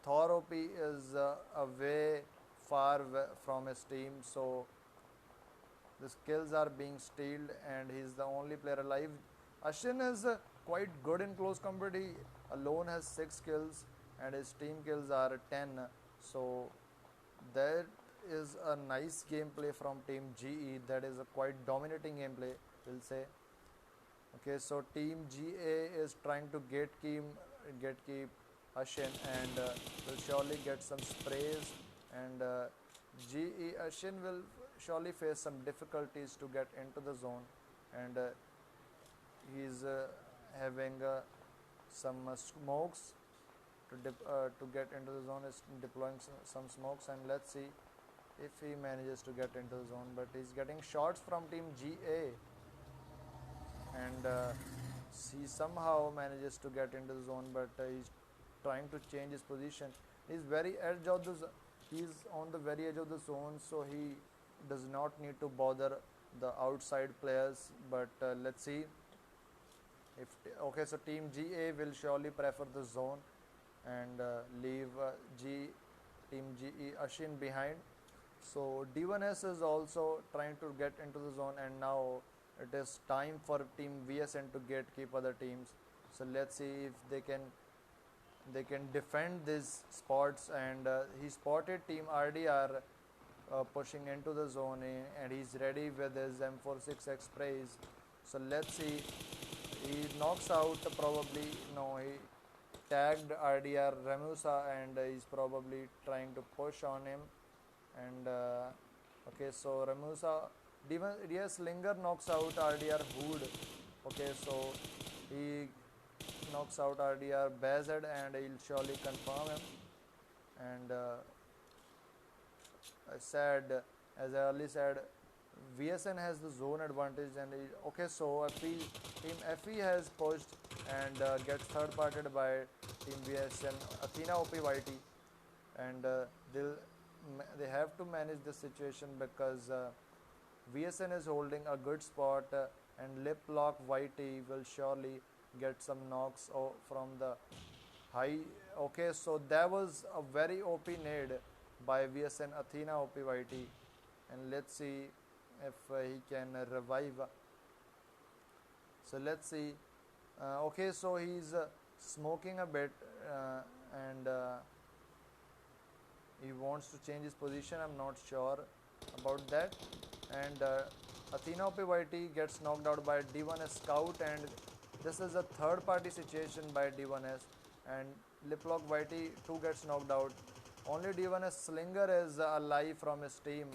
Thor OP is away far from his team, so the kills are being stealed, and he is the only player alive. Ashin is quite good in close combat. He alone has 6 kills, and his team kills are 10. So that is a nice gameplay from team GE. That is a quite dominating gameplay, we'll say. Okay, so team GA is trying to gatekeep Ashin, and will surely get some sprays, and GE Ashin will surely face some difficulties to get into the zone, and he's having some smokes to get into the zone. Is deploying some smokes, and let's see if he manages to get into the zone. But he's getting shots from team GA, and he somehow manages to get into the zone, but he's trying to change his position. He's on the very edge of the zone, so he does not need to bother the outside players. But let's see if okay, so team GA will surely prefer the zone, and leave team GE Ashin behind. So D1S is also trying to get into the zone, and now it is time for team VSN to gatekeep other teams. So let's see if they can defend these spots, and he spotted team RDR pushing into the zone, and he's ready with his M46X sprays. So let's see, he knocks out probably, no, he tagged RDR Remusa, and he's probably trying to push on him. And okay, so Remusa DS Linger knocks out RDR Hood. Okay, so he knocks out RDR Bazed, and he'll surely confirm him. And as I earlier said, VSN has the zone advantage, and okay, so team FE has pushed and gets third parted by team VSN Athena OPYT, and they have to manage this situation because VSN is holding a good spot, and lip lock YT will surely get some knocks from the high. Okay, so that was a very OP nade by VSN Athena OPYT, and let's see if he can revive. So let's see. Okay, so he's smoking a bit, and he wants to change his position. I'm not sure about that. And Athena OPYT gets knocked out by D1S Scout, and this is a third party situation by D1S, and Liplock YT too gets knocked out. Only D1S Slinger is alive from his team,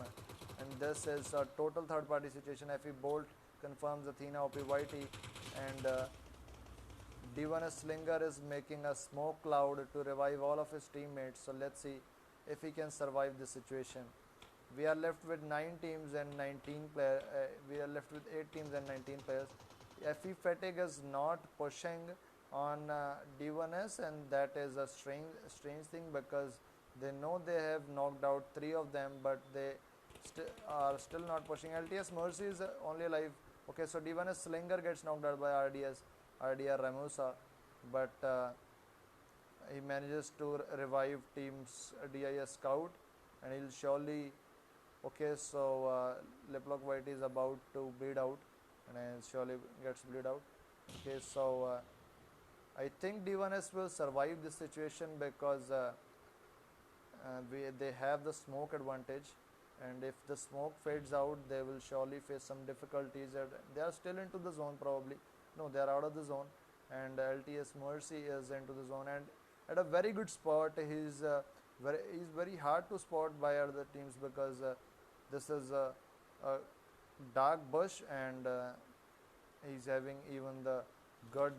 and this is a total third party situation. FE Bolt confirms Athena OPYT, and D1S Slinger is making a smoke cloud to revive all of his teammates. So let's see if he can survive this situation. We are left with 9 teams and 19 players. We are left with 8 teams and 19 players. FE Fatigue is not pushing on D1S, and that is a strange thing because they know they have knocked out 3 of them, but they are still not pushing. LTS Mercy is only alive. Okay, so D1S Slinger gets knocked out by RDR Ramusa, but he manages to revive team's DIS Scout, and he'll surely. Okay, so Liplock White is about to bleed out, and surely gets bleed out. Okay, so I think D1S will survive this situation because they have the smoke advantage, and if the smoke fades out, they will surely face some difficulties. They are still into the zone probably. No, they are out of the zone, and LTS Mercy is into the zone, and at a very good spot. He's very hard to spot by other teams because this is a dark bush, and he's having even the good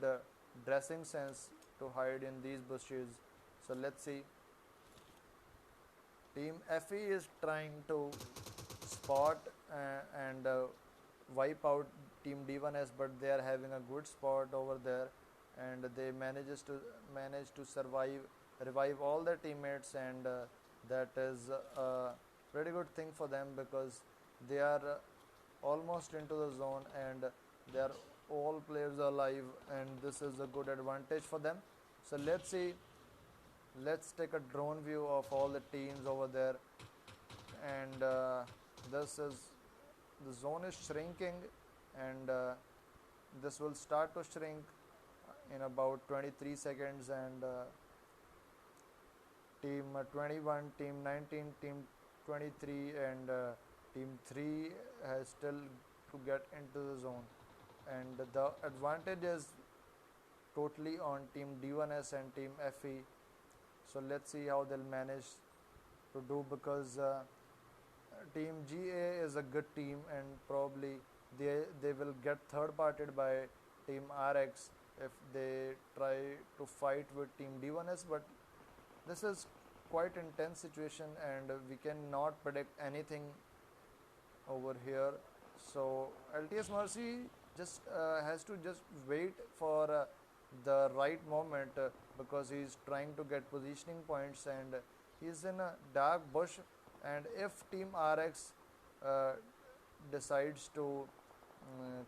dressing sense to hide in these bushes. So let's see. Team FE is trying to spot and wipe out Team D1S, but they are having a good spot over there, and they manage to revive all their teammates, and that is a pretty good thing for them because they are almost into the zone, and they are all players alive, and this is a good advantage for them. So let's see. Let's take a drone view of all the teams over there, and this is the zone is shrinking, and this will start to shrink in about 23 seconds, and team 21, team 19, team 23, and team 3 has still to get into the zone, and the advantage is totally on team D1S and team FE. So let's see how they'll manage to do, because team GA is a good team, and probably they will get third parted by team RX if they try to fight with team D1S, but this is quite intense situation, and we cannot predict anything over here. So LTS Mercy just has to just wait for the right moment, because he is trying to get positioning points, and he is in a dark bush, and if team RX decides to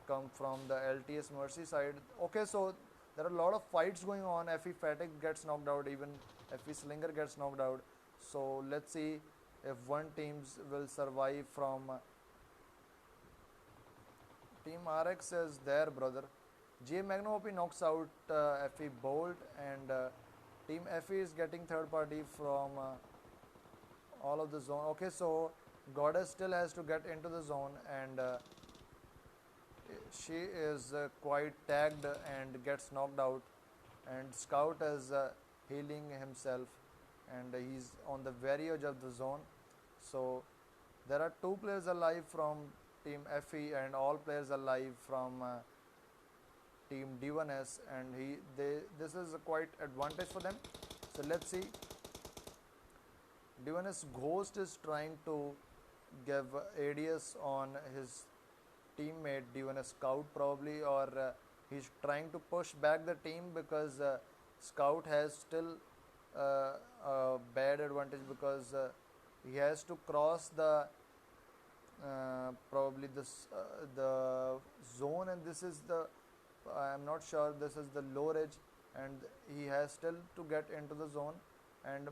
come from the LTS Mercy side. Okay, so there are a lot of fights going on. FE Fatigue gets knocked out, even FE Slinger gets knocked out. So let's see if one teams will survive from team RX is there, brother. J Magno OP knocks out FE Bolt, and team FE is getting third party from all of the zone. Okay, so Goddess still has to get into the zone, and she is quite tagged and gets knocked out, and Scout is healing himself, and he's on the very edge of the zone. So there are 2 players alive from team FE, and all players alive from team D1S, and this is a quite advantage for them. So let's see. D1S Ghost is trying to give ADS on his teammate D1 Scout probably, or he's trying to push back the team because Scout has still a bad advantage because he has to cross the probably this the zone, and this is the I'm not sure, this is the low ridge, and he has still to get into the zone, and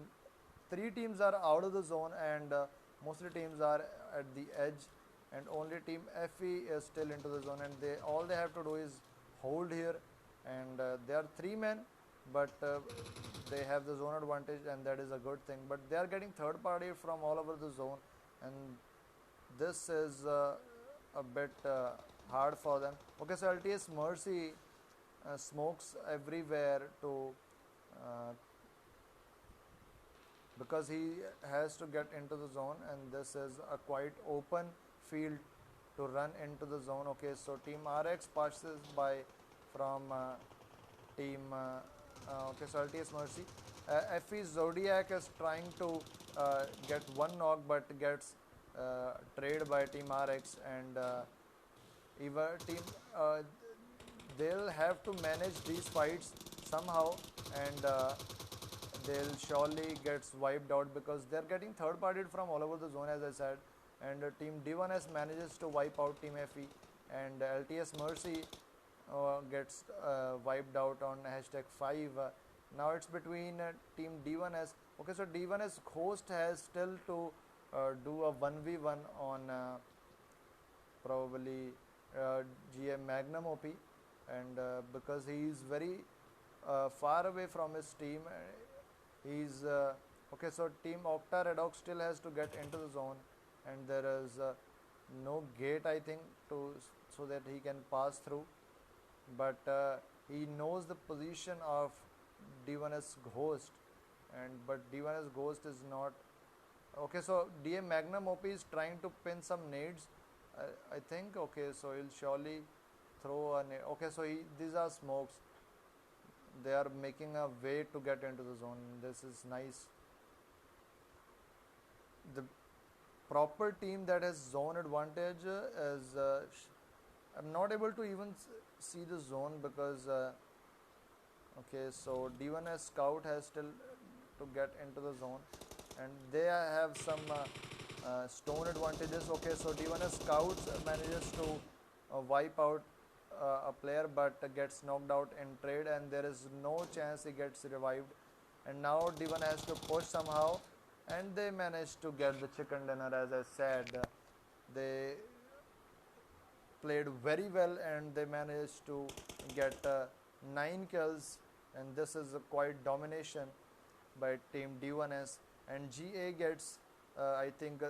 three teams are out of the zone, and mostly teams are at the edge, and only team FE is still into the zone, and they have to do is hold here, and they are three men, but they have the zone advantage, and that is a good thing, but they are getting third party from all over the zone, and this is a bit hard for them. Okay, so LTS Mercy smokes everywhere to because he has to get into the zone, and this is a quite open field to run into the zone. Okay, so team RX passes by from team okay, so LTS Mercy. FE Zodiac is trying to get one knock, but gets traded by team RX, and even team they'll have to manage these fights somehow, and they'll surely gets wiped out because they're getting third partied from all over the zone, as I said, and team D1S manages to wipe out team FE, and LTS Mercy gets wiped out on #5. Now it's between team D1S. Okay, so D1S host has still to do a 1v1 on probably GM Magnum OP, and because he is very far away from his team, he's okay, so team Octa Redox still has to get into the zone, and there is no gate, I think, to so that he can pass through, but he knows the position of D1S Ghost, and but D1S Ghost is not okay, so DM Magnum OP is trying to pin some nades, I think. Okay, so he'll surely throw a nade. Okay, so these are smokes, they are making a way to get into the zone. This is nice. The proper team that has zone advantage is I'm not able to even see the zone because okay, so D1S Scout has still to get into the zone, and they have some stone advantages. Okay, so D1S Scouts manages to wipe out a player, but gets knocked out in trade, and there is no chance he gets revived, and now D1 has to push somehow, and they manage to get the chicken dinner. As I said, they played very well, and they managed to get 9 kills, and this is a quite domination by team D1S, and GA gets I think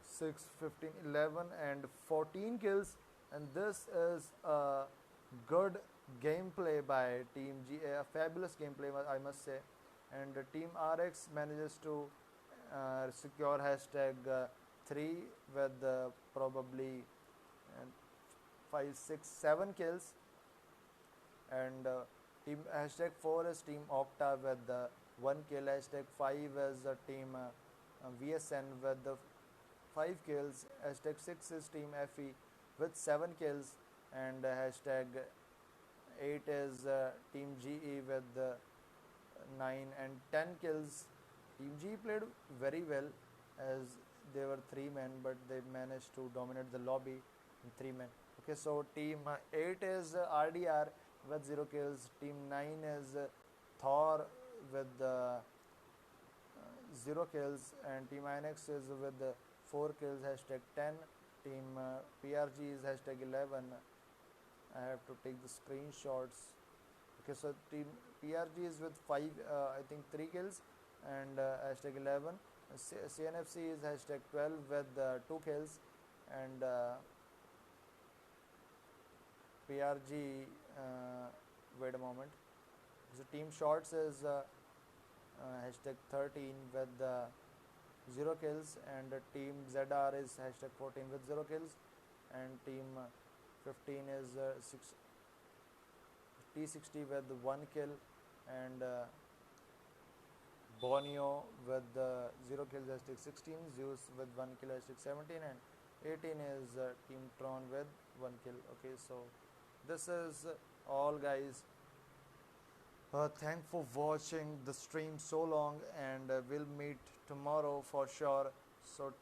6, 15, 11 and 14 kills, and this is a good gameplay by team GA, a fabulous gameplay, I must say, and team RX manages to secure #3 with probably 5, 6, 7 kills, and team #4 is team Octa with 1 kill, #5 is team VSN with 5 kills, #6 is team FE with 7 kills, and #8 is team GE with 9 and 10 kills. Team GE played very well as they were 3 men, but they managed to dominate the lobby in 3 men. Okay, so team 8 is RDR with 0 kills, team 9 is Thor with 0 kills, and team INX is with 4 kills, #10. Team PRG is #11. I have to take the screenshots. Okay, so team PRG is with 5, I think 3 kills, and #11. CNFC is #12 with 2 kills, and PRG, wait a moment. So team Shorts is #13 with 0 kills, and team ZR is #14 with 0 kills, and team 15 is T60 with 1 kill, and Borneo with 0 kill joystick 16, Zeus with 1 kill joystick 17, and 18 is Team Tron with 1 kill. Okay, so this is all, guys. Thanks for watching the stream so long, and we'll meet tomorrow for sure. So till